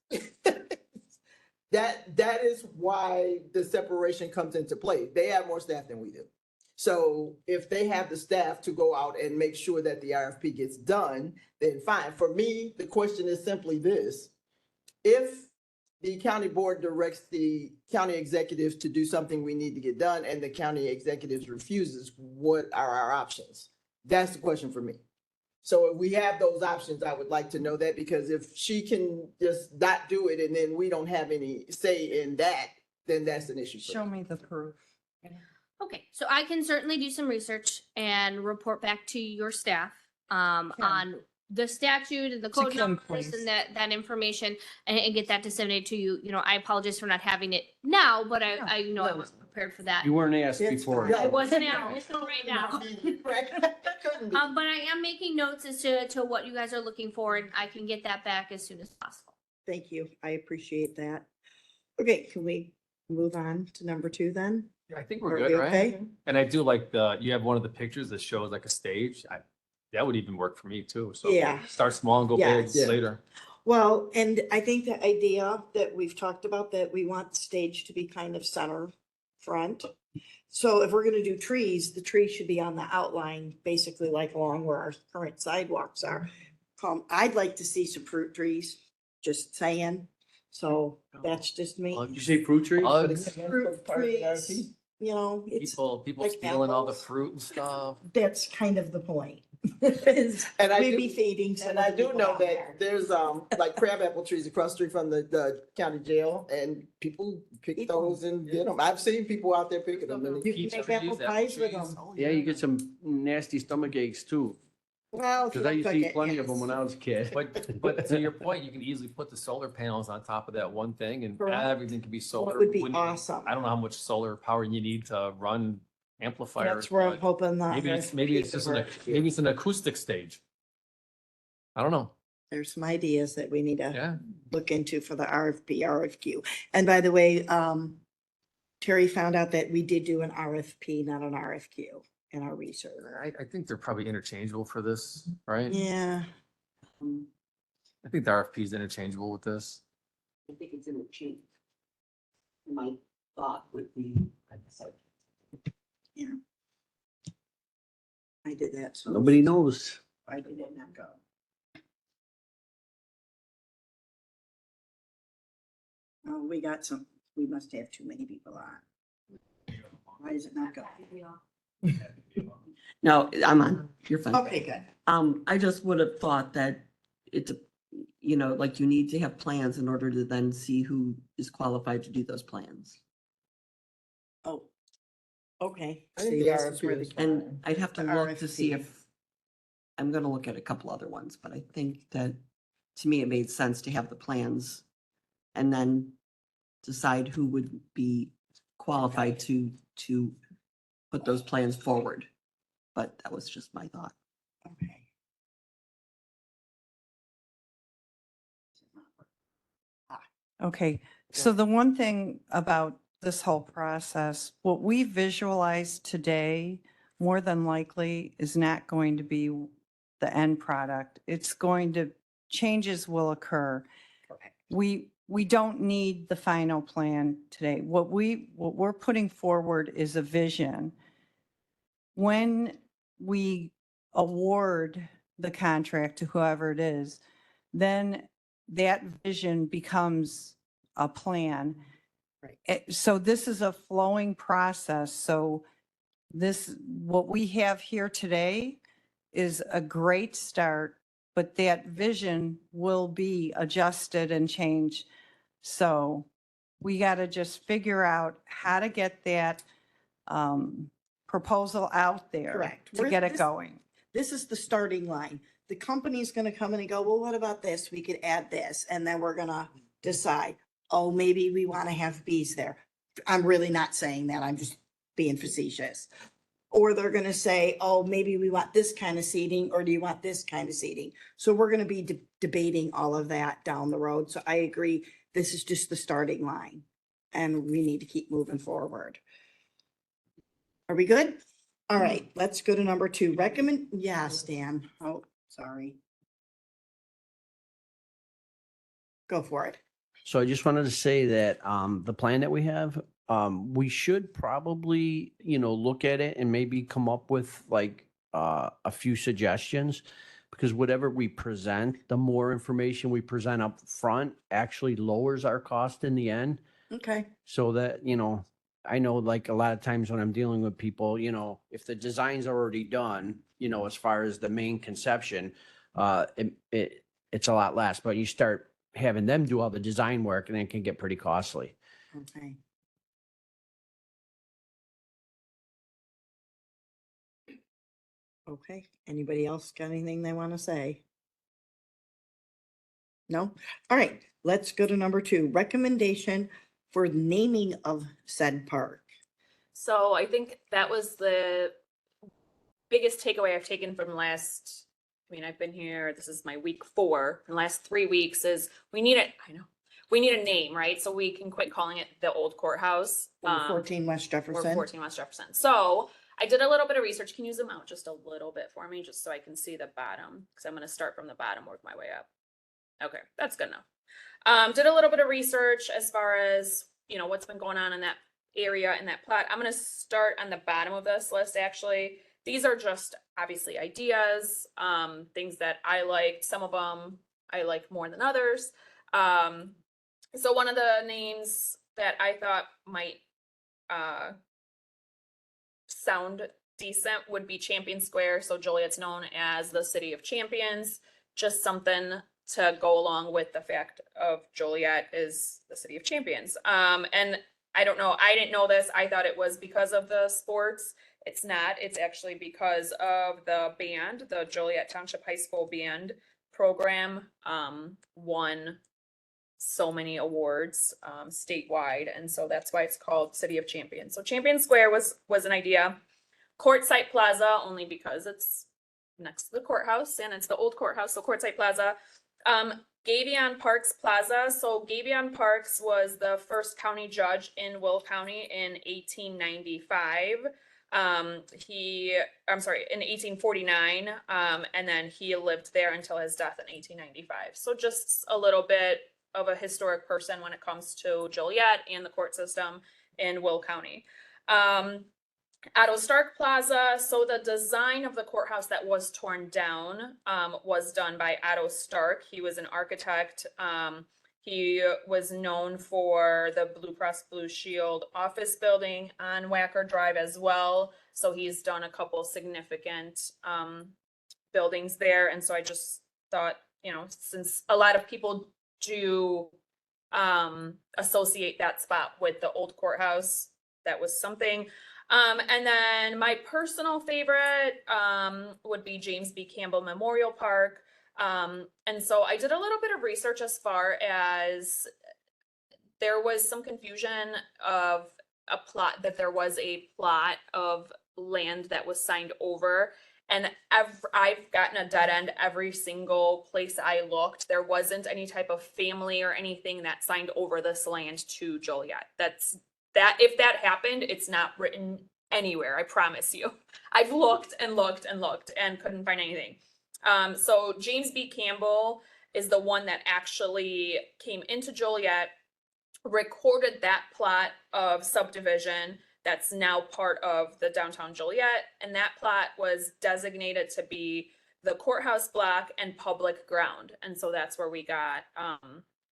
S5: that is why the separation comes into play. They have more staff than we do. So if they have the staff to go out and make sure that the RFP gets done, then fine. For me, the question is simply this. If the county board directs the county executives to do something we need to get done and the county executives refuses, what are our options? That's the question for me. So if we have those options, I would like to know that, because if she can just not do it and then we don't have any say in that, then that's an issue.
S7: Show me the proof.
S3: Okay, so I can certainly do some research and report back to your staff on the statute and the
S7: To
S3: code
S7: Kim,
S3: numbers
S7: please.
S3: and that information and get that disseminated to you. You know, I apologize for not having it now, but I know I was prepared for that.
S4: You weren't asked
S1: It's
S4: before.
S1: fine.
S3: I wasn't out right now.
S5: Couldn't be.
S3: But I am making notes as to what you guys are looking for, and I can get that back as soon as possible.
S1: Thank you. I appreciate that. Okay, can we move on to number 2 then?
S6: I think
S1: Are
S6: we're
S1: we
S6: good, right?
S1: okay?
S6: And I do like you have one of the pictures that shows like a stage. That would even work for me too. So
S1: Yeah.
S6: start small and go big
S1: Yes.
S5: Yeah.
S6: later.
S1: Well, and I think the idea that we've talked about, that we want the stage to be kind of center front. So if we're gonna do trees, the trees should be on the outline, basically like along where our current sidewalks are. I'd like to see some fruit trees, just saying. So that's just me.
S4: Did you say fruit trees?
S1: Fruit trees, you know, it's,
S6: People
S1: like
S6: stealing all the
S1: apples.
S6: fruit and stuff.
S1: that's kind of the point. Is
S5: And I
S1: maybe
S5: do-
S1: feeding some
S5: And
S1: of
S5: I
S1: the
S5: do
S1: people
S5: know
S1: down
S5: that
S1: there.
S5: there's, like crabapple trees across the street from the county jail, and people pick
S1: Eat
S5: those and get them. I've seen people out there picking them. and-
S1: You can
S6: Peach
S1: make
S6: trees,
S1: apple
S6: apple
S1: pies with
S6: trees.
S1: them.
S6: Oh,
S4: Yeah, you get some nasty stomach aches too.
S1: Well, if you
S4: Because I
S1: don't
S4: used to
S1: cook
S4: eat
S1: it,
S4: plenty of them
S1: yes.
S4: when I was a kid.
S6: But to your point, you can easily put the solar panels on top of that one thing and
S1: Correct.
S6: everything can be solar.
S1: That would be
S6: Wouldn't-
S1: awesome.
S6: I don't know how much solar power you need to run amplifiers.
S1: That's where I'm
S6: but
S1: hoping that.
S6: maybe it's just maybe it's an acoustic stage. I don't know.
S1: There's some ideas that we need to
S6: Yeah.
S1: look into for the RFQ. And by the way, Terry found out that we did do an RFP, not an RFQ in our research.
S6: I think they're probably interchangeable for this, right?
S1: Yeah,
S6: I think the RFP is interchangeable with this.
S9: I think it's in the change. My thought would be,
S1: I did that. So
S4: Nobody knows.
S1: I did it not go. Oh, we got some, we must have too many people on. Why does it not go?
S9: no, I'm on, you're fine.
S1: Okay, good.
S9: I just would have thought that it's, like you need to have plans in order to then see who is qualified to do those plans.
S1: Oh, okay.
S5: I think
S1: See,
S5: the
S1: this is where
S5: RFP is
S1: the-
S9: And I'd have to
S1: The
S9: look to see
S1: RFP.
S9: if, I'm gonna look at a couple other ones, but I think that, to me, it made sense to have the plans and then decide who would be qualified to put those plans forward. But that was just my thought.
S1: Okay.
S7: Okay, so the one thing about this whole process, what we visualize today, more than likely is not going to be the end product. It's going to, changes will occur. We don't need the final plan today. What we're putting forward is a vision. When we award the contract to whoever it is, then that vision becomes a plan.
S1: Right.
S7: So this is a flowing process. So what we have here today is a great start, but that vision will be adjusted and changed. So We got to just figure out how to get that proposal out there.
S1: Correct.
S7: To
S1: We're-
S7: get it
S1: this-
S7: going.
S1: This is the starting line. The company's gonna come in and go, well, what about this? We could add this, and then we're gonna decide, oh, maybe we want to have bees there. I'm really not saying that. I'm just being facetious. Or they're gonna say, oh, maybe we want this kind of seating, or do you want this kind of seating? So we're gonna be debating all of that down the road. So I agree, this is just the starting line, and we need to keep moving forward. Are we good? All right, let's go to number 2. Yes, Dan. Oh, sorry. Go for it.
S4: So I just wanted to say that the plan that we have, we should probably, look at it and maybe come up with like a few suggestions, because whatever we present, the more information we present up front actually lowers our cost in the end.
S1: Okay.
S4: So that, I know like a lot of times when I'm dealing with people, if the design's already done, as far as the main conception, it's a lot less, but you start having them do all the design work and it can get pretty costly.
S1: Okay. Okay, anybody else got anything they want to say? No? All right, let's go to number 2, recommendation for naming of said park.
S8: So I think that was the biggest takeaway I've taken from last, I've been here, this is my week 4, the last 3 weeks is we need a name, right? So we can quit calling it the old courthouse.
S1: 14 West
S8: Or
S1: Jefferson.
S8: 14 West Jefferson. So I did a little bit of research. Can you zoom out just a little bit for me, just so I can see the bottom? Because I'm going to start from the bottom, work my way up. Okay, that's good enough. Did a little bit of research as far as, what's been going on in that area, in that plot. I'm going to start on the bottom of this list, actually. These are just obviously ideas, things that I liked. Some of them I like more than others. So one of the names that I thought might sound decent would be Champion Square. So Joliet's known as the City of Champions. Just something to go along with the fact of Joliet is the City of Champions. And I don't know, I didn't know this. I thought it was because of the sports. It's not. It's actually because of the band, the Joliet Township High School band program won so many awards statewide, and so that's why it's called City of Champions. So Champion Square was an idea. Quartzsite Plaza, only because it's next to the courthouse and it's the old courthouse, so Quartzsite Plaza. Gavion Parks Plaza. So Gavion Parks was the first county judge in Will County in 1895. In 1849, and then he lived there until his death in 1895. So just a little bit of a historic person when it comes to Joliet and the court system in Will County. Otto Stark Plaza. So the design of the courthouse that was torn down was done by Otto Stark. He was an architect. He was known for the Blue Cross Blue Shield office building on Wacker Drive as well. So he's done a couple significant buildings there. And so I just thought, since a lot of people do associate that spot with the old courthouse, that was something. And then my personal favorite would be James B. Campbell Memorial Park. And so I did a little bit of research as far as there was some confusion of that there was a plot of land that was signed over. And I've gotten a dead end every single place I looked. There wasn't any type of family or anything that signed over this land to Joliet. If that happened, it's not written anywhere, I promise you. I've looked and looked and looked and couldn't find anything. So James B. Campbell is the one that actually came into Joliet, recorded that plot of subdivision that's now part of the downtown Joliet, and that plot was designated to be the courthouse block and public ground. And so that's where we got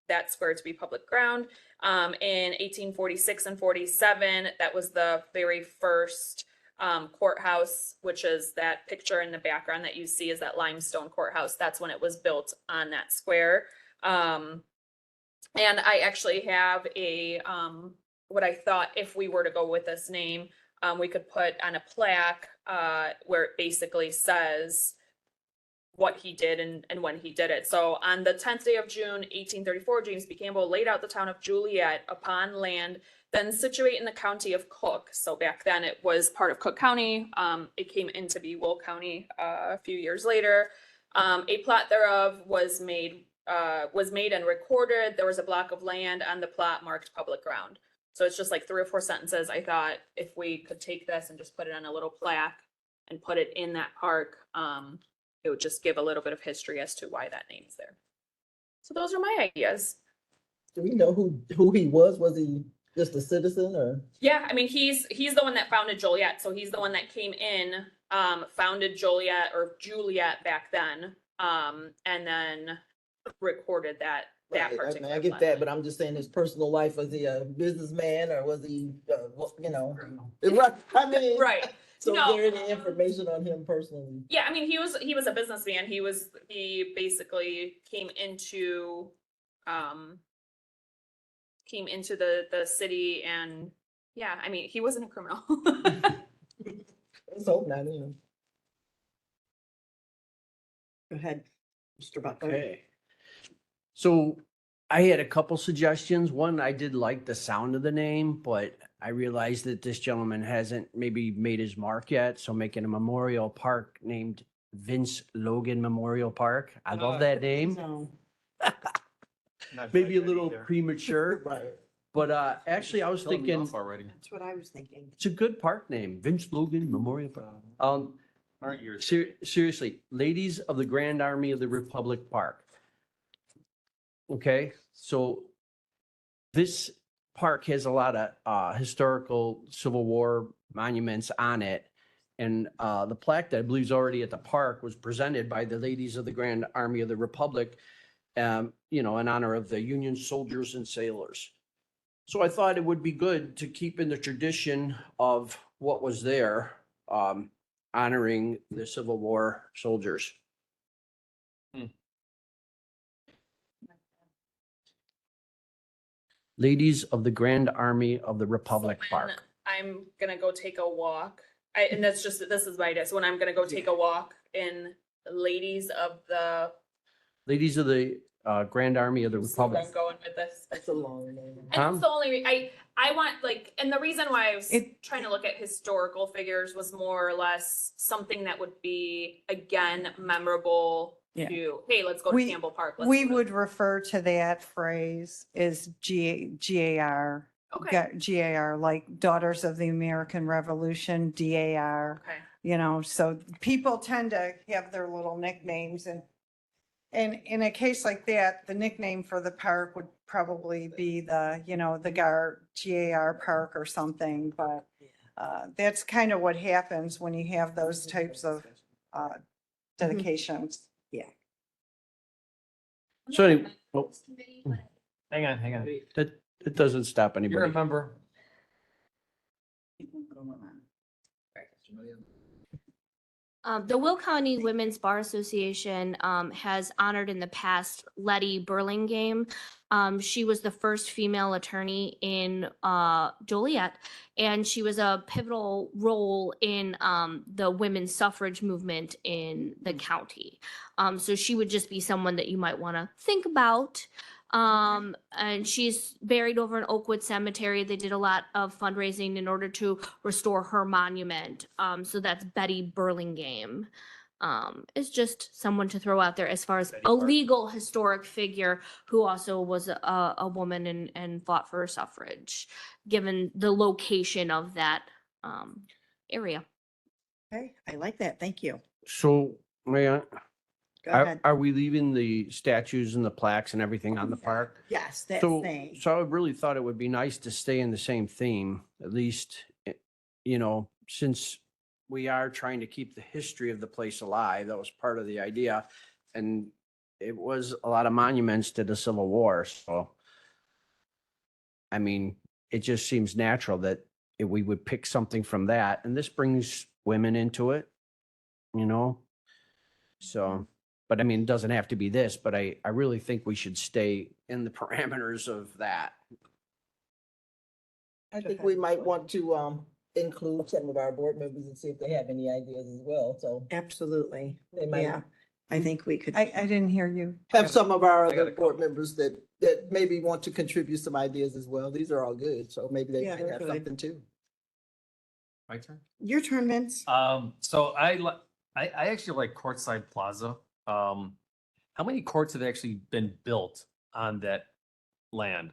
S8: that square to be public ground. In 1846 and 47, that was the very first courthouse, which is that picture in the background that you see is that limestone courthouse. That's when it was built on that square. And I actually have a, what I thought if we were to go with this name, we could put on a plaque, where it basically says what he did and when he did it. So on the 10th day of June, 1834, James B. Campbell laid out the town of Juliet upon land then situate in the county of Cook. So back then it was part of Cook County. It came into be Will County a few years later. A plot thereof was made and recorded. There was a block of land on the plot marked public ground. So it's just like 3 or 4 sentences. I thought if we could take this and just put it on a little plaque and put it in that park, it would just give a little bit of history as to why that name's there. So those are my ideas.
S5: Do we know who he was? Was he just a citizen or?
S8: Yeah, I mean, he's the one that founded Joliet. So he's the one that came in, founded Joliet or Juliet back then, and then recorded that
S5: Right, I
S8: particular.
S5: mean, I get
S8: plot.
S5: that, but I'm just saying his personal life. Was he a businessman or was he, right, I mean.
S8: Right.
S5: So
S8: No.
S5: is there any information on him personally?
S8: Yeah, I mean, he was a businessman. He basically came into the city, and yeah, I mean, he wasn't a criminal.
S5: Let's hope not, you know.
S1: Go ahead, Mr. Butler.
S4: Okay. So I had a couple suggestions. One, I did like the sound of the name, but I realized that this gentleman hasn't maybe made his mark yet. So making a memorial park named Vince Logan Memorial Park. I love that name.
S1: No.
S4: Maybe a little premature,
S5: Right.
S4: but actually I was thinking
S6: already.
S1: That's what I was thinking.
S4: it's a good park name, Vince Logan Memorial Park.
S6: Aren't yours?
S4: Seriously, Ladies of the Grand Army of the Republic Park. Okay, so this park has a lot of historical Civil War monuments on it. And the plaque that I believe is already at the park was presented by the Ladies of the Grand Army of the Republic, in honor of the Union soldiers and sailors. So I thought it would be good to keep in the tradition of what was there, honoring the Civil War soldiers. Ladies of the Grand Army of the Republic
S8: So when
S4: Park.
S8: I'm gonna go take a walk. And this is my idea. So when I'm gonna go take a walk in Ladies of the,
S4: Ladies of the Grand Army of the
S8: see where
S4: Republic.
S8: I'm going with this.
S5: That's a long name.
S8: And that's the only, I want and the reason why I was
S7: It-
S8: trying to look at historical figures was more or less something that would be, again, memorable
S7: Yeah.
S8: to, hey, let's go to
S7: We-
S8: Campbell Park. let's
S7: We
S8: go to-"
S7: would refer to that phrase as GAR,
S8: Okay,
S7: GAR, like Daughters of the American Revolution, DAR,
S8: okay.
S7: so people tend to have their little nicknames, and in a case like that, the nickname for the park would probably be the GAR Park or something, but that's kind of what happens when you have those types of dedications.
S4: So anyway, well,
S6: Hang on.
S4: that, it doesn't stop
S6: You're a
S4: anybody.
S6: member.
S3: The Will County Women's Bar Association has honored in the past Letty Burlingame. She was the first female attorney in Joliet, and she was a pivotal role in the women's suffrage movement in the county. So she would just be someone that you might want to think about. And she's buried over in Oakwood Cemetery. They did a lot of fundraising in order to restore her monument. So that's Betty Burlingame. Is just someone to throw out there as far as
S6: Betty
S3: a
S6: Burlingame.
S3: legal historic figure who also was a woman and fought for suffrage, given the location of that area.
S1: Okay, I like that. Thank you.
S4: So, Mayor,
S1: Go ahead.
S4: are we leaving the statues and the plaques and everything on the park?
S1: Yes, that
S4: So,
S1: thing.
S4: so I really thought it would be nice to stay in the same theme, at least, since we are trying to keep the history of the place alive. That was part of the idea. And it was a lot of monuments to the Civil War. So, I mean, it just seems natural that we would pick something from that. And this brings women into it, So, But I mean, it doesn't have to be this, but I really think we should stay in the parameters of that.
S5: I think we might want to, include some of our board members and see if they have any ideas as well, so
S1: Absolutely.
S5: they might
S1: Yeah, I think we could.
S7: I didn't hear you.
S5: have some of our
S6: I got
S5: other
S6: a
S5: board
S6: couple.
S5: members that maybe want to contribute some ideas as well. These are all good, so maybe they
S1: Yeah,
S5: might have
S1: good.
S5: something too.
S6: My turn?
S1: Your turn, Vince.
S6: So I actually like Courtside Plaza. How many courts have actually been built on that land?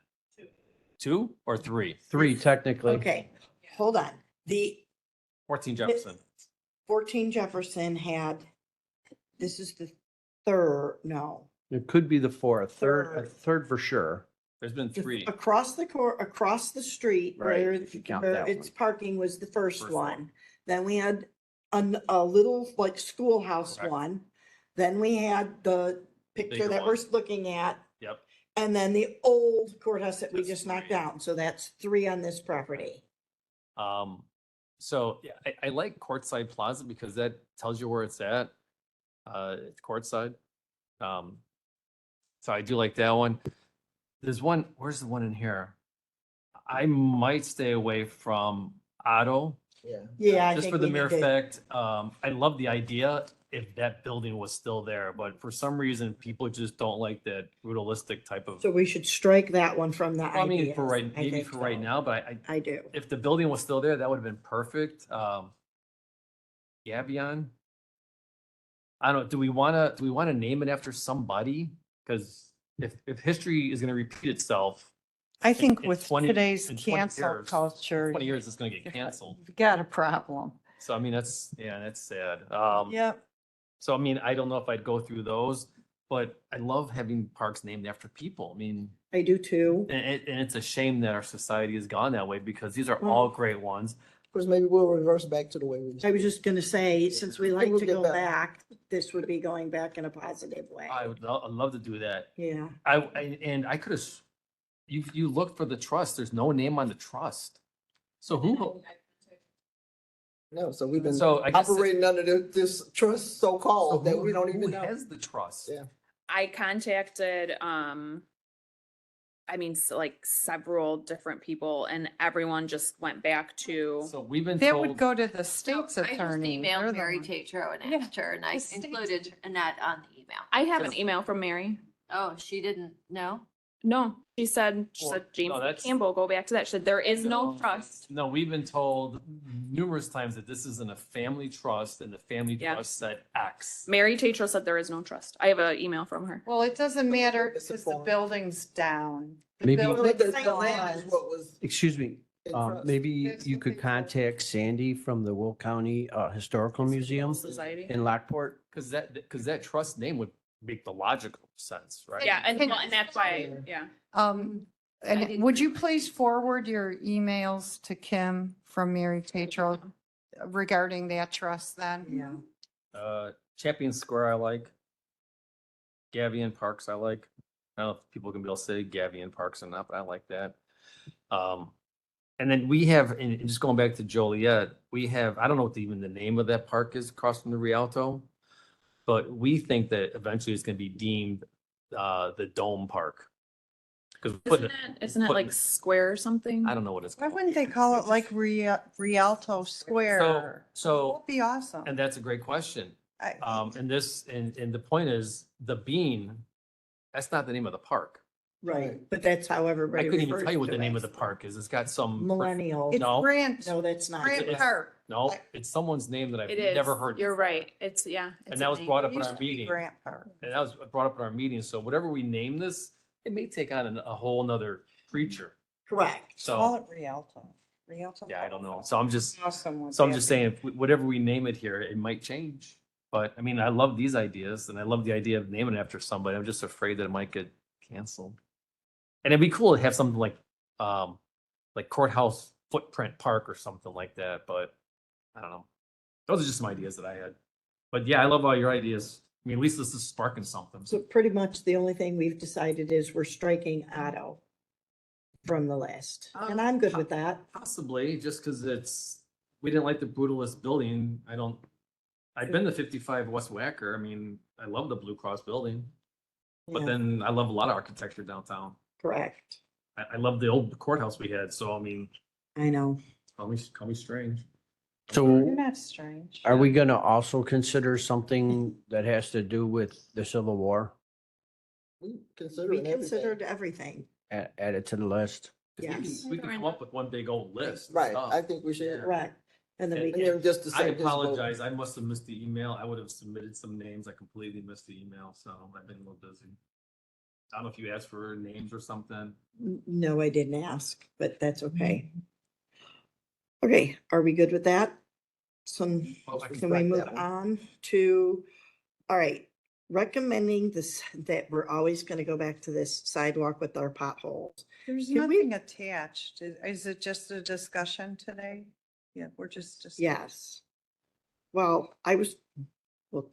S6: Two or three?
S4: 3 technically.
S1: Okay, hold on. The
S6: 14 Jefferson.
S1: 14 Jefferson had, this is the third, no.
S4: It could be the 4th, a
S1: Third.
S4: third for sure.
S6: There's been
S1: The-
S6: three.
S1: Across the court, across the street
S4: Right,
S1: where,
S4: if you count
S1: where
S4: that
S1: its
S4: one.
S1: parking was the first
S6: First one.
S1: one. Then we had a little like schoolhouse
S6: Correct.
S1: one. Then we had the picture
S6: Bigger
S1: that we're
S6: one.
S1: looking at.
S6: Yep.
S1: And then the old courthouse that we
S6: That's
S1: just knocked
S6: three.
S1: down. So that's 3 on this property.
S6: So yeah, I like Courtside Plaza because that tells you where it's at. It's Courtside. So I do like that one. There's one, where's the one in here? I might stay away from Otto.
S5: Yeah.
S1: Yeah, I
S6: Just
S1: think
S6: for the
S1: we
S6: mere
S1: need to-
S6: fact, I love the idea if that building was still there, but for some reason, people just don't like that brutalistic type of.
S1: So we should strike that one from the
S6: I mean, for
S1: ideas.
S6: right,
S1: I
S6: maybe
S1: think
S6: for right
S1: so.
S6: now, but
S1: I do.
S6: if the building was still there, that would have been perfect. Gabion. I don't know, do we wanna name it after somebody? Cause if history is gonna repeat itself,
S7: I think
S6: in
S7: with
S6: 20
S7: today's
S6: in 20
S7: cancel
S6: years-
S7: culture.
S6: 20 years, it's gonna get canceled.
S7: You've got a problem.
S6: So I mean, that's sad.
S7: Yep.
S6: So I mean, I don't know if I'd go through those, but I love having parks named after people. I mean,
S1: I do too.
S6: and it's a shame that our society has gone that way because these are all great ones.
S5: Of course, maybe we'll reverse back to the way we.
S1: I was just gonna say, since we like
S5: We'll
S1: to
S5: get
S1: go
S5: better.
S1: back, this would be going back in a positive way.
S6: I'd love to do that.
S1: Yeah.
S6: And I could have, you look for the trust, there's no name on the trust. So who,
S5: No, so we've been
S6: so I guess, so
S5: operating under this trust so-called that we don't
S6: who
S5: even know.
S6: has the trust?
S5: Yeah.
S8: I contacted, like several different people and everyone just went back to,
S6: So we've been
S7: That would
S6: told,
S7: go to the state's
S10: I just
S7: attorney. They're
S10: emailed
S7: the
S10: Mary
S7: one.
S10: Tatro and
S7: Yeah,
S10: asked her, and I
S7: the state's
S10: included Annette on the email.
S8: I have an email from Mary.
S10: Oh, she didn't know?
S8: No, she said
S6: Well,
S8: James
S6: no, that's-
S8: Campbell, go back to that. She said, there is no trust.
S6: no, we've been told numerous times that this isn't a family trust and the family
S8: Yeah.
S6: trust said X.
S8: Mary Tatro said there is no trust. I have an email from her.
S7: Well, it doesn't matter
S5: It's a
S7: because the
S5: form.
S7: building's down. The
S4: Maybe-
S5: Well,
S7: building's
S5: the land is
S7: gone.
S5: what was
S4: Excuse me,
S5: in trust.
S4: maybe
S7: There's
S4: you could
S7: something-
S4: contact Sandy from the Will County Historical Museum
S8: Society.
S4: in Lockport.
S6: Cause that trust name would make the logical sense, right?
S8: Yeah, and,
S7: Can-
S8: well, and that's why, yeah.
S7: And
S10: didn't-
S7: would you please forward your emails to Kim from Mary Tatro regarding that trust then?
S1: Yeah.
S6: Champion Square, I like. Gavion Parks, I like. I don't know if people can be able to say Gavion Parks or not, but I like that. And then we have, and just going back to Joliet, we have, I don't know what even the name of that park is across from the Rialto. But we think that eventually it's gonna be deemed, the Dome Park. Cause
S8: Isn't it like square or something?
S6: I don't know what it's
S7: Why
S6: called.
S7: wouldn't they call it like Rialto Square?
S6: So,
S7: That'd be awesome.
S6: and that's a great question.
S7: I-
S6: And the point is, the Bean, that's not the name of the park.
S1: Right, but that's how
S6: I
S1: everybody
S6: couldn't even
S1: refers
S6: tell you what
S1: to
S6: the name
S1: it.
S6: of the park is. It's got some.
S1: Millennial.
S7: It's
S6: No.
S7: Grant,
S1: No, that's not.
S7: Grant
S6: It's-
S7: Park.
S6: No, it's someone's name that I've
S8: It is.
S6: never heard.
S8: You're
S6: before.
S8: right. It's, yeah. it's
S6: And
S8: a
S6: that was
S8: name.
S6: brought up
S7: It
S6: in
S7: used
S6: our
S7: to be
S6: meeting.
S7: Grant Park.
S6: And that was brought up in our meeting. So whatever we name this, it may take on a whole nother creature.
S1: Correct.
S7: Call
S6: So,
S7: it Rialto. Rialto.
S6: yeah, I don't know. So I'm just,
S7: Awesome. would
S6: so I'm
S7: that
S6: just
S7: be?
S6: saying, if whatever we name it here, it might change. But I mean, I love these ideas and I love the idea of naming it after somebody. I'm just afraid that it might get canceled. And it'd be cool to have something like Courthouse Footprint Park or something like that, but I don't know. Those are just some ideas that I had. But yeah, I love all your ideas. I mean, at least this is sparking something.
S1: So pretty much the only thing we've decided is we're striking Otto from the list. And I'm good with that.
S6: Possibly, just because we didn't like the brutalist building. I don't I've been to 55 West Wacker. I mean, I love the Blue Cross building, but
S1: Yeah,
S6: then I love a lot of architecture downtown.
S1: correct.
S6: I love the old courthouse we had. So, I mean,
S1: I know.
S6: call me strange.
S7: You're
S4: So
S7: not strange.
S4: are we gonna also consider something that has to do with the Civil War?
S5: We
S1: We
S5: considering everything.
S1: considered everything.
S4: Add it to the list?
S6: 'Cause
S1: Yes.
S6: we can come up with one big old list. of
S5: Right,
S6: stuff.
S5: I think we should.
S1: Correct. And then we
S6: And
S5: And
S1: can,
S5: then just to
S6: I
S5: say. just vote.
S6: apologize. I must have missed the email. I would have submitted some names. I completely missed the email, so I've been a little busy. I don't know if you asked for names or something.
S1: no, I didn't ask, but that's okay. Okay, are we good with that? So
S6: Well, I can
S1: can we
S5: strike
S1: move
S5: that one.
S1: on to, all right, recommending this, that we're always gonna go back to this sidewalk with our potholes.
S7: There's
S1: Can we-
S7: nothing attached. Is it just a discussion today? Yeah, we're just.
S1: Yes. Well, well,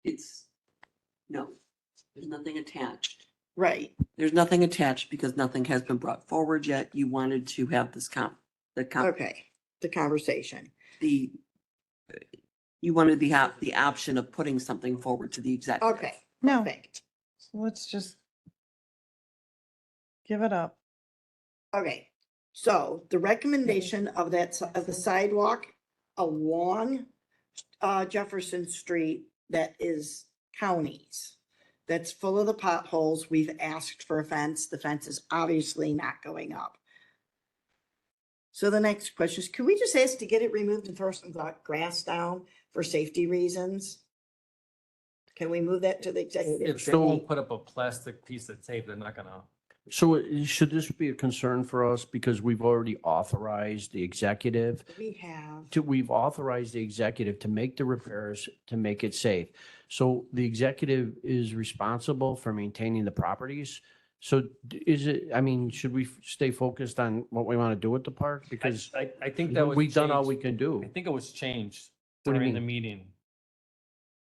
S9: It's, no, there's nothing attached.
S1: right,
S9: There's nothing attached because nothing has been brought forward yet. You wanted to have this
S1: okay, the conversation.
S9: the, you wanted the option of putting something forward to the executive.
S1: Okay,
S7: No,
S1: perfect.
S7: so let's just give it up.
S1: Okay, so the recommendation of of the sidewalk along Jefferson Street that is counties, that's full of the potholes. We've asked for a fence. The fence is obviously not going up. So the next question is, can we just ask to get it removed and throw some grass down for safety reasons? Can we move that to the executive?
S6: If they won't put up a plastic piece of tape, they're not gonna.
S4: So should this be a concern for us because we've already authorized the executive
S1: We have.
S4: we've authorized the executive to make the repairs to make it safe. So the executive is responsible for maintaining the properties. So is it, I mean, should we stay focused on what we want to do with the park? Because
S6: I think that was.
S4: we've done all
S6: changed.
S4: we can do.
S6: I think it was changed
S4: What do you
S6: during the
S4: mean?
S6: meeting.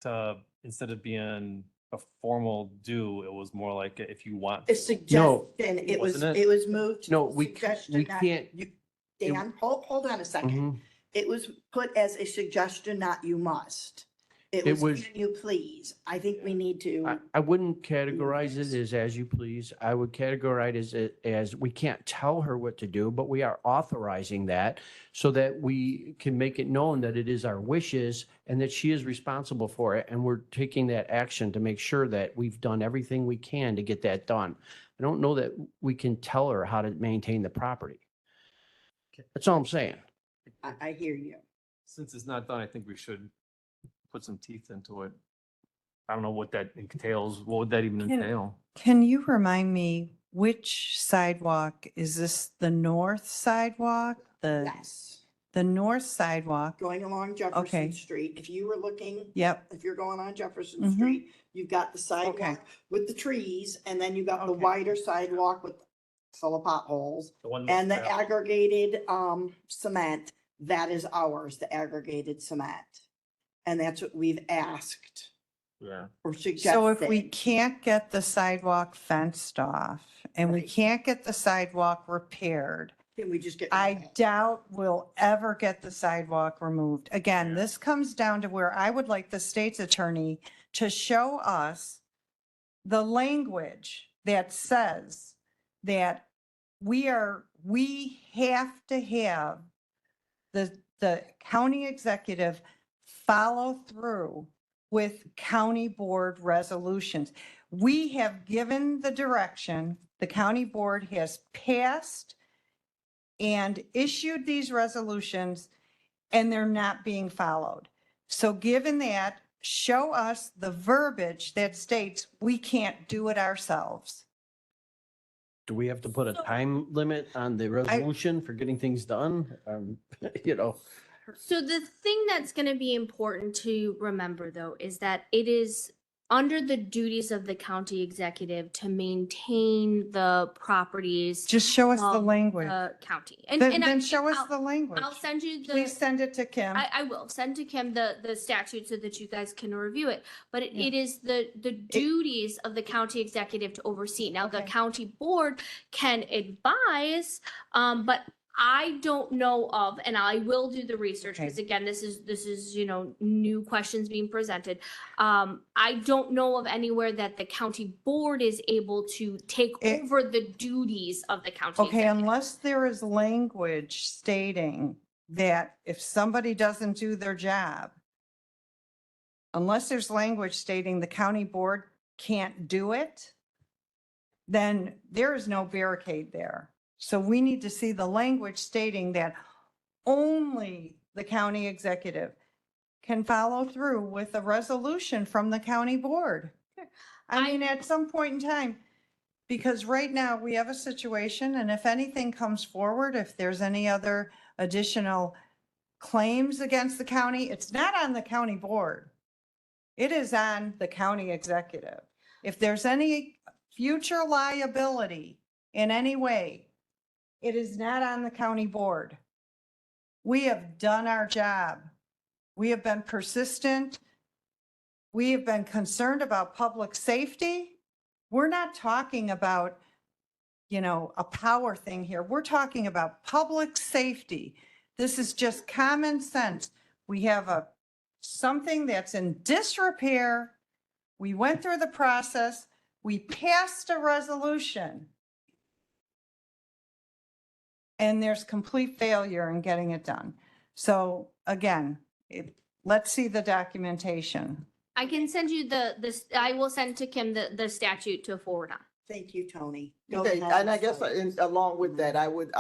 S6: To, instead of being a formal do, it was more like if you want.
S1: A
S6: to.
S1: suggestion, it was,
S6: Wasn't it?
S1: it was moved. to
S4: No,
S1: a
S4: we
S1: suggestion, not-
S4: can't.
S1: Dan, hold on a second.
S4: Mhm.
S1: It was put as a suggestion, not you must. It
S4: It
S1: was,
S4: was-
S1: can you please? I think we need to,
S4: I wouldn't categorize it as you please. I would categorize it as we can't tell her what to do, but we are authorizing that so that we can make it known that it is our wishes and that she is responsible for it. And we're taking that action to make sure that we've done everything we can to get that done. I don't know that we can tell her how to maintain the property. That's all I'm saying.
S1: I hear you.
S6: Since it's not done, I think we should put some teeth into it. I don't know what that entails. What would that even
S7: Can-
S6: entail?
S7: Can you remind me which sidewalk? Is this the north sidewalk?
S1: Yes.
S7: The north sidewalk?
S1: Going along
S7: Okay.
S1: Jefferson Street, if you were looking,
S7: Yep,
S1: if you're going on Jefferson
S7: Mhm.
S1: Street, you've got the
S7: Okay.
S1: sidewalk with the trees, and then you got the
S7: Okay.
S1: wider sidewalk with full of potholes.
S6: The one
S1: And the
S6: that's-
S1: aggregated cement, that is ours, the aggregated cement. And that's what we've asked
S6: Yeah.
S1: or suggested.
S7: so if we can't get the sidewalk fenced off and we
S1: Right.
S7: can't get the sidewalk repaired,
S1: Can we just get?
S7: I doubt we'll ever get the sidewalk removed. Again, this comes down to where I would like the state's attorney to show us the language that says that we have to have the county executive follow through with county board resolutions. We have given the direction, the county board has passed and issued these resolutions, and they're not being followed. So given that, show us the verbiage that states we can't do it ourselves.
S4: Do we have to put a time limit on the resolution for getting things done? You know,
S3: So the thing that's going to be important to remember though is that it is under the duties of the county executive to maintain the properties
S7: Just show us the
S3: of
S7: language.
S3: the county.
S7: Then show us
S3: I'll-
S7: the language.
S3: I'll send you the.
S7: Please send it to Kim.
S3: I will send to Kim the statute so that you guys can review it. But
S7: Yeah.
S3: it is the duties of the county executive to oversee. Now, the
S7: Okay.
S3: county board can advise, but I don't know of, and I will do the research, because
S7: Okay.
S3: again, this is, new questions being presented. I don't know of anywhere that the county board is able to take
S7: It-
S3: over the duties of the county
S7: Okay,
S3: executive.
S7: unless there is language stating that if somebody doesn't do their job, unless there's language stating the county board can't do it, then there is no barricade there. So we need to see the language stating that only the county executive can follow through with a resolution from the county board. I mean, at some point in time, because right now we have a situation, and if anything comes forward, if there's any other additional claims against the county, it's not on the county board. It is on the county executive. If there's any future liability in any way, it is not on the county board. We have done our job. We have been persistent. We have been concerned about public safety. We're not talking about, a power thing here. We're talking about public safety. This is just common sense. We have something that's in disrepair. We went through the process. We passed a resolution. And there's complete failure in getting it done. So again, let's see the documentation.
S3: I can send you I will send to Kim the statute to forward on.
S1: Thank you, Tony. Go
S5: Okay,
S1: ahead,
S5: and I guess
S1: Ms.
S5: along with that, I would,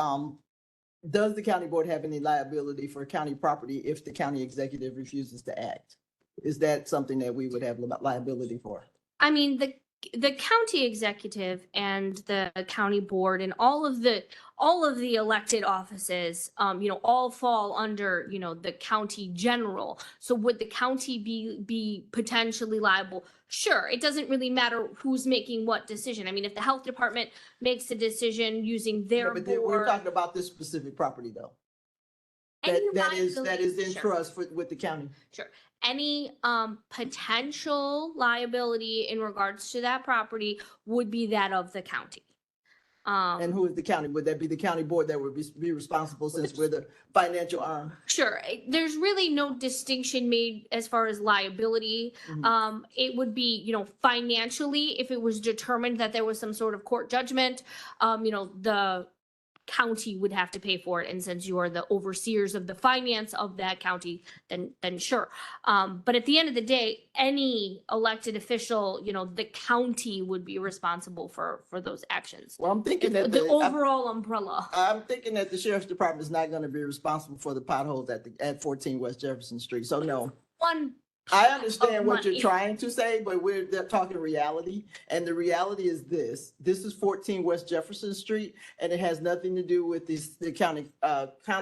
S5: does the county board have any liability for county property if the county executive refuses to act? Is that something that we would have liability for?
S3: I mean, the county executive and the county board and all of the elected offices, all fall under, the county general. So would the county be potentially liable? Sure. It doesn't really matter who's making what decision. I mean, if the health department makes a decision using
S5: Yeah,
S3: their
S5: but we're
S3: board.
S5: talking about this specific property though.
S3: any
S5: That is in
S3: liability- sure.
S5: trust with the county.
S3: Sure. Any potential liability in regards to that property would be that of the county.
S5: And who is the county? Would that be the county board that would be responsible since we're the financial arm?
S3: Sure, there's really no distinction made as far as liability.
S5: Mhm.
S3: It would be, financially, if it was determined that there was some sort of court judgment, the county would have to pay for it. And since you are the overseers of the finance of that county, then sure. But at the end of the day, any elected official, the county would be responsible for those actions.
S5: Well, I'm thinking that
S3: The overall umbrella.
S5: I'm thinking that the sheriff's department is not going to be responsible for the potholes at 14 West Jefferson Street. So no.
S3: One.
S5: I
S3: pot
S5: understand
S3: of
S5: what you're
S3: money.
S5: trying to say, but they're talking reality. And the reality is this is 14 West Jefferson Street, and it has nothing to do with the county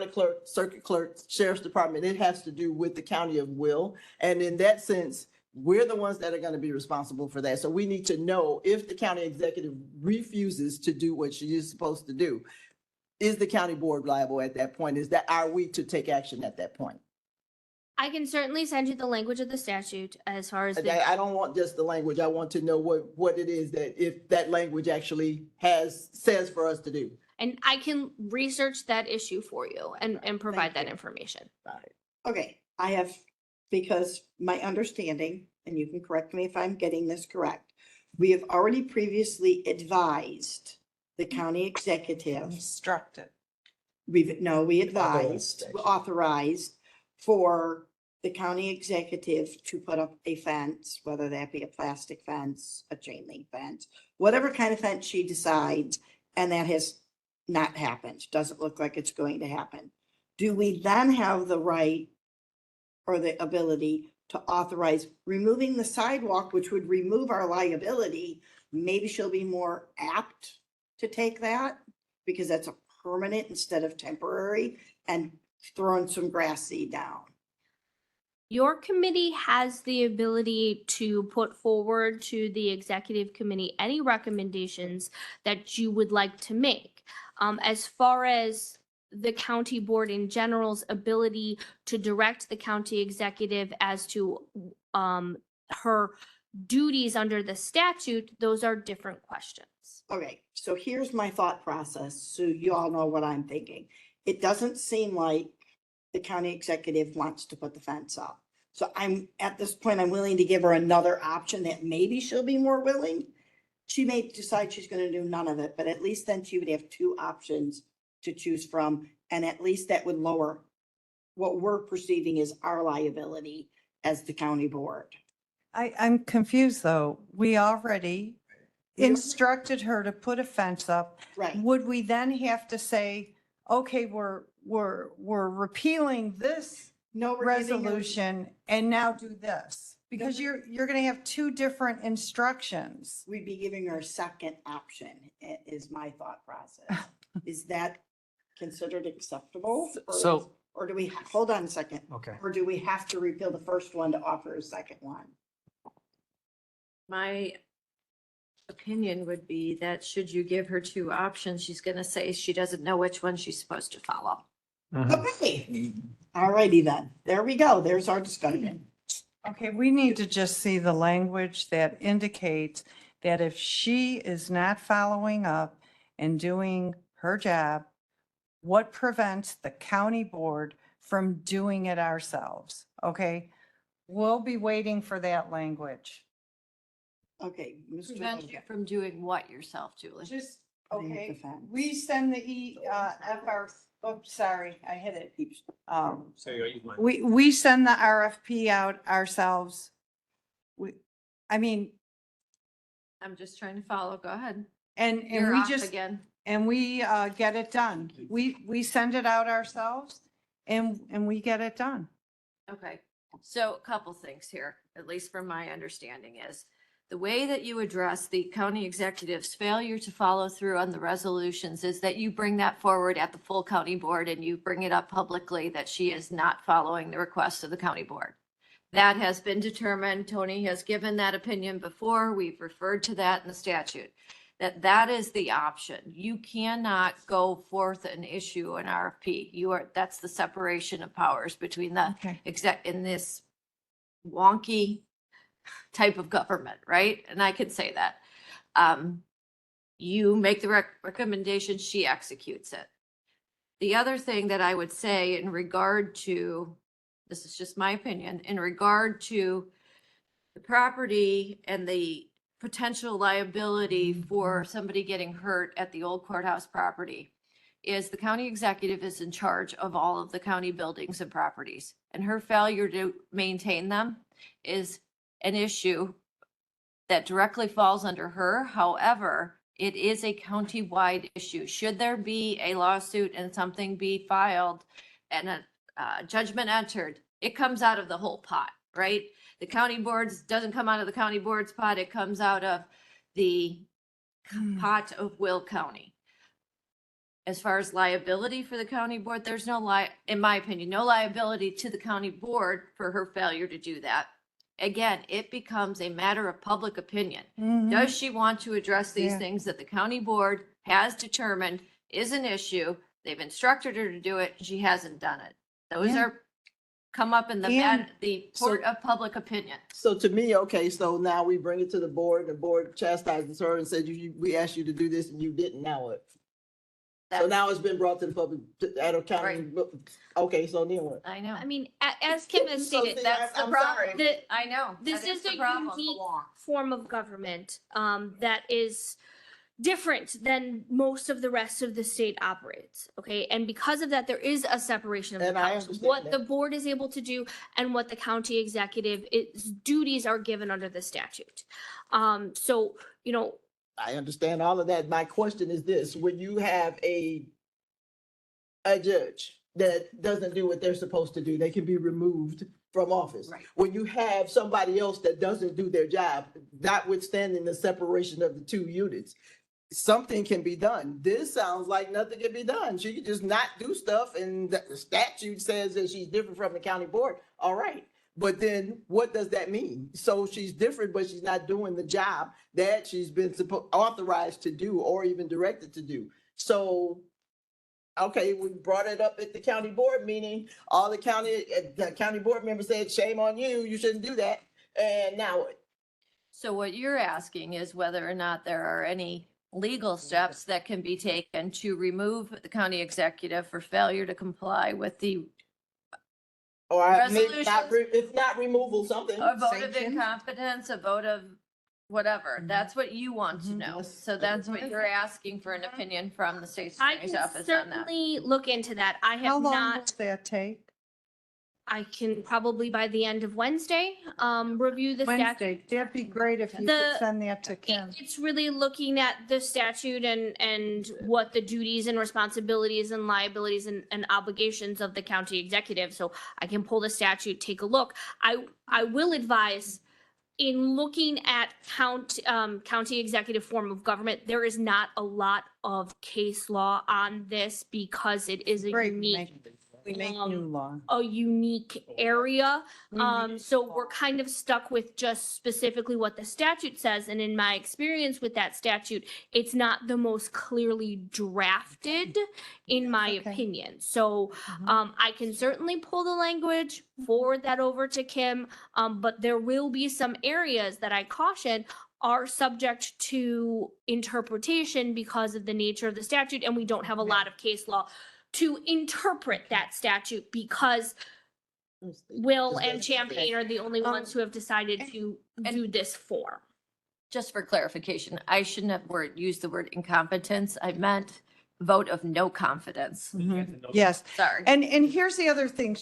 S5: clerk, circuit clerk, sheriff's department. It has to do with the county of Will. And in that sense, we're the ones that are going to be responsible for that. So we need to know if the county executive refuses to do what she is supposed to do, is the county board liable at that point? Are we to take action at that point?
S3: I can certainly send you the language of the statute as far as
S5: I don't want just the language. I want to know what it is that if that language actually says for us to do.
S3: and I can research that issue for you and provide that
S1: you.
S3: information.
S1: Okay, I have, because my understanding, and you can correct me if I'm getting this correct, we have already previously advised the county executive.
S7: Instructed.
S1: We advised, authorized for the county executive to put up a fence, whether that be a plastic fence, a chain link fence, whatever kind of fence she decides, and that has not happened. Doesn't look like it's going to happen. Do we then have the right or the ability to authorize removing the sidewalk, which would remove our liability? Maybe she'll be more apt to take that because that's a permanent instead of temporary, and throwing some grass seed down.
S3: Your committee has the ability to put forward to the executive committee any recommendations that you would like to make. As far as the county board in general's ability to direct the county executive as to her duties under the statute, those are different questions.
S1: Okay, so here's my thought process, so you all know what I'm thinking. It doesn't seem like the county executive wants to put the fence up. So at this point, I'm willing to give her another option that maybe she'll be more willing. She may decide she's gonna do none of it, but at least then she would have two options to choose from. And at least that would lower what we're perceiving as our liability as the county board.
S7: I'm confused though. We already instructed her to put a fence up.
S1: Right.
S7: Would we then have to say, okay, we're repealing this
S1: No, we're giving her-
S7: resolution and now do this? Because you're going to have two different instructions.
S1: We'd be giving her a second option, is my thought process. Is that considered acceptable?
S6: So-
S1: Or do we, hold on a second,
S6: Okay.
S1: or do we have to repeal the first one to offer a second one?
S10: My opinion would be that should you give her two options, she's gonna say she doesn't know which one she's supposed to follow.
S1: Okay, all righty then. There we go. There's our discussion.
S7: Okay, we need to just see the language that indicates that if she is not following up and doing her job, what prevents the county board from doing it ourselves? Okay, we'll be waiting for that language.
S1: Okay, Mr.
S10: Prevent you
S1: Hogan.
S10: from doing what yourself, Julie?
S7: Just,
S1: Putting up the
S7: okay,
S1: fence.
S7: we send the FR, oh, sorry, I hit it.
S6: So you use mine.
S7: We send the RFP out ourselves. I mean,
S10: I'm just trying to follow. Go ahead.
S7: and
S10: You're
S7: we
S10: off
S7: just,
S10: again.
S7: and we get it done. We send it out ourselves and we get it done.
S10: Okay, so a couple things here, at least from my understanding is the way that you address the county executive's failure to follow through on the resolutions is that you bring that forward at the full county board and you bring it up publicly that she is not following the request of the county board. That has been determined. Tony has given that opinion before. We've referred to that in the statute. That is the option. You cannot go forth and issue an RFP. That's the separation of powers between the
S7: Okay.
S10: exec in this wonky type of government, right? And I could say that. You make the recommendation, she executes it. The other thing that I would say in regard to, this is just my opinion, in regard to the property and the potential liability for somebody getting hurt at the old courthouse property, is the county executive is in charge of all of the county buildings and properties. And her failure to maintain them is an issue that directly falls under her. However, it is a county-wide issue. Should there be a lawsuit and something be filed and a judgment entered, it comes out of the whole pot, right? The county boards, doesn't come out of the county board's pot, it comes out of the pot of Will County. As far as liability for the county board, there's no in my opinion, no liability to the county board for her failure to do that. Again, it becomes a matter of public opinion.
S7: Mhm.
S10: Does she want to address these
S7: Yeah.
S10: things that the county board has determined is an issue? They've instructed her to do it, and she hasn't done it. Those
S7: Yeah.
S10: are come up in
S7: And-
S10: the court of public opinion.
S5: So to me, okay, so now we bring it to the board, the board chastises her and said, we asked you to do this and you didn't, now what? So
S10: That's-
S5: now it's been brought to the public, at a county, okay, so then what?
S10: I know.
S3: I mean, as Kim has
S5: So
S3: stated,
S5: see,
S10: That's the
S5: I'm
S10: problem.
S5: sorry.
S10: I know.
S3: this
S10: That
S3: is
S10: the
S3: a
S10: problem.
S3: unique form of government that is different than most of the rest of the state operates. Okay, and because of that, there is a separation of the
S5: And I
S3: powers.
S5: understand
S3: What
S5: that.
S3: the board is able to do and what the county executive its duties are given under the statute. So you know,
S5: I understand all of that. My question is this, when you have a judge that doesn't do what they're supposed to do, they can be removed from office.
S10: Right.
S5: When you have somebody else that doesn't do their job, notwithstanding the separation of the two units, something can be done. This sounds like nothing can be done. She could just not do stuff and the statute says that she's different from the county board. All right. But then what does that mean? So she's different, but she's not doing the job that she's been authorized to do or even directed to do. So, okay, we brought it up at the county board meeting. All the county board members said, shame on you, you shouldn't do that. And now what?
S10: So what you're asking is whether or not there are any legal steps that can be taken to remove the county executive for failure to comply with the
S5: Or maybe not,
S10: Resolutions.
S5: if not removal, something.
S10: a vote of
S1: Sanctions?
S10: incompetence, a vote of whatever. That's what you want to
S7: Mhm.
S10: know.
S5: Yes.
S10: So that's what you're asking for an opinion from the state
S3: I
S10: attorney's
S3: can
S10: office on that.
S3: certainly look into that. I
S7: How
S3: have
S7: long will
S3: not,
S7: that take?
S3: I can probably by the end of Wednesday, review the statute.
S7: Wednesday, that'd be great if you
S3: The-
S7: could send that to Kim.
S3: It's really looking at the statute and what the duties and responsibilities and liabilities and obligations of the county executive. So I can pull the statute, take a look. I will advise, in looking at county executive form of government, there is not a lot of case law on this because it is a
S7: Great,
S3: unique,
S7: we make
S3: um,
S7: new law.
S3: a unique area.
S7: We need
S3: So
S7: law.
S3: we're kind of stuck with just specifically what the statute says. And in my experience with that statute, it's not the most clearly drafted, in my
S7: Okay.
S3: opinion. So
S7: Mhm.
S3: I can certainly pull the language, forward that over to Kim. But there will be some areas that I caution are subject to interpretation because of the nature of the statute, and we don't have a lot of case law to interpret that statute because Will and Champagne are the only ones who have decided to do this form.
S10: Just for clarification, I shouldn't have used the word incompetence. I meant vote of no confidence.
S7: Mhm. Yes,
S10: Sorry.
S7: and here's the other thing,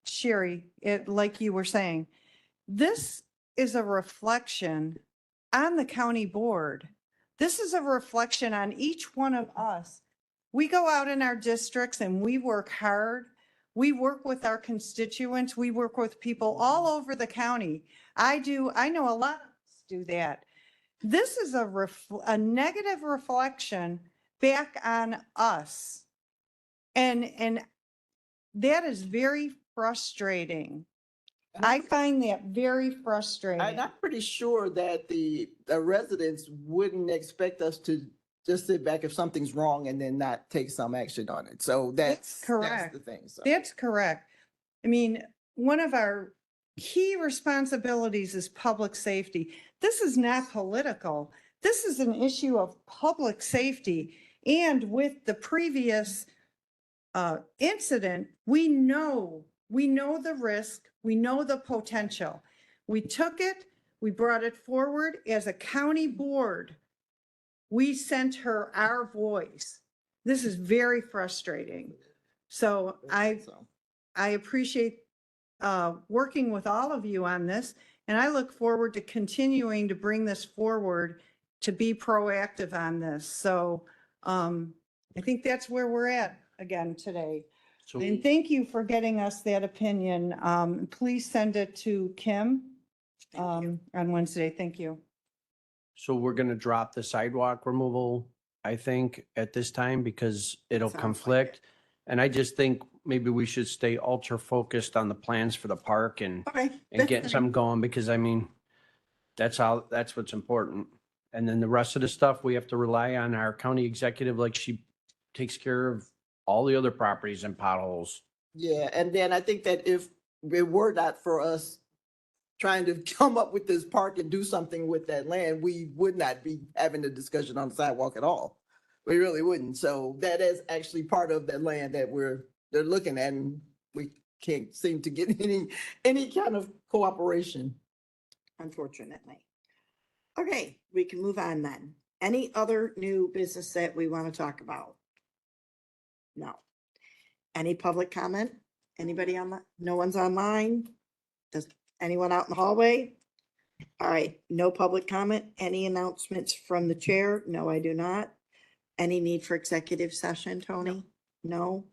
S7: Sherry, like you were saying, this is a reflection on the county board. This is a reflection on each one of us. We go out in our districts and we work hard. We work with our constituents. We work with people all over the county. I know a lot of us do that. This is a negative reflection back on us. And that is very frustrating. I find that very
S5: And
S7: frustrating.
S5: I'm pretty sure that the residents wouldn't expect us to just sit back if something's wrong and then not take some action on it. So that's
S7: correct.
S5: the thing. So.
S7: That's correct. I mean, one of our key responsibilities is public safety. This is not political. This is an issue of public safety. And with the previous incident, we know the risk, we know the potential. We took it, we brought it forward as a county board. We sent her our voice. This is very frustrating. So I appreciate working with all of you on this, and I look forward to continuing to bring this forward to be proactive on this. So I think that's where we're at again today.
S4: So,
S7: And thank you for getting us that opinion. Please send it to Kim on Wednesday. Thank you.
S4: so we're gonna drop the sidewalk removal, I think, at this time because it'll
S1: Sounds like
S4: conflict. And I just think maybe we should stay ultra focused on the plans for the park and
S1: Okay.
S4: getting something going, because I mean, that's what's important. And then the rest of the stuff, we have to rely on our county executive, like she takes care of all the other properties and potholes.
S5: Yeah, and then I think that if it were not for us trying to come up with this park and do something with that land, we would not be having a discussion on the sidewalk at all. We really wouldn't. So that is actually part of that land that they're looking at, and we can't seem to get any kind of cooperation.
S1: Unfortunately. Okay, we can move on then. Any other new business that we want to talk about? No. Any public comment? Anybody no one's online? Does anyone out in the hallway? All right, no public comment. Any announcements from the chair? No, I do not. Any need for executive session, Tony? No.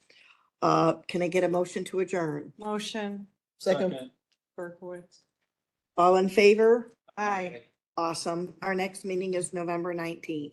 S1: Can I get a motion to adjourn?
S7: Motion,
S5: Second.
S7: Berkowitz.
S1: All in favor?
S7: Aye.
S1: Awesome. Our next meeting is November 19th.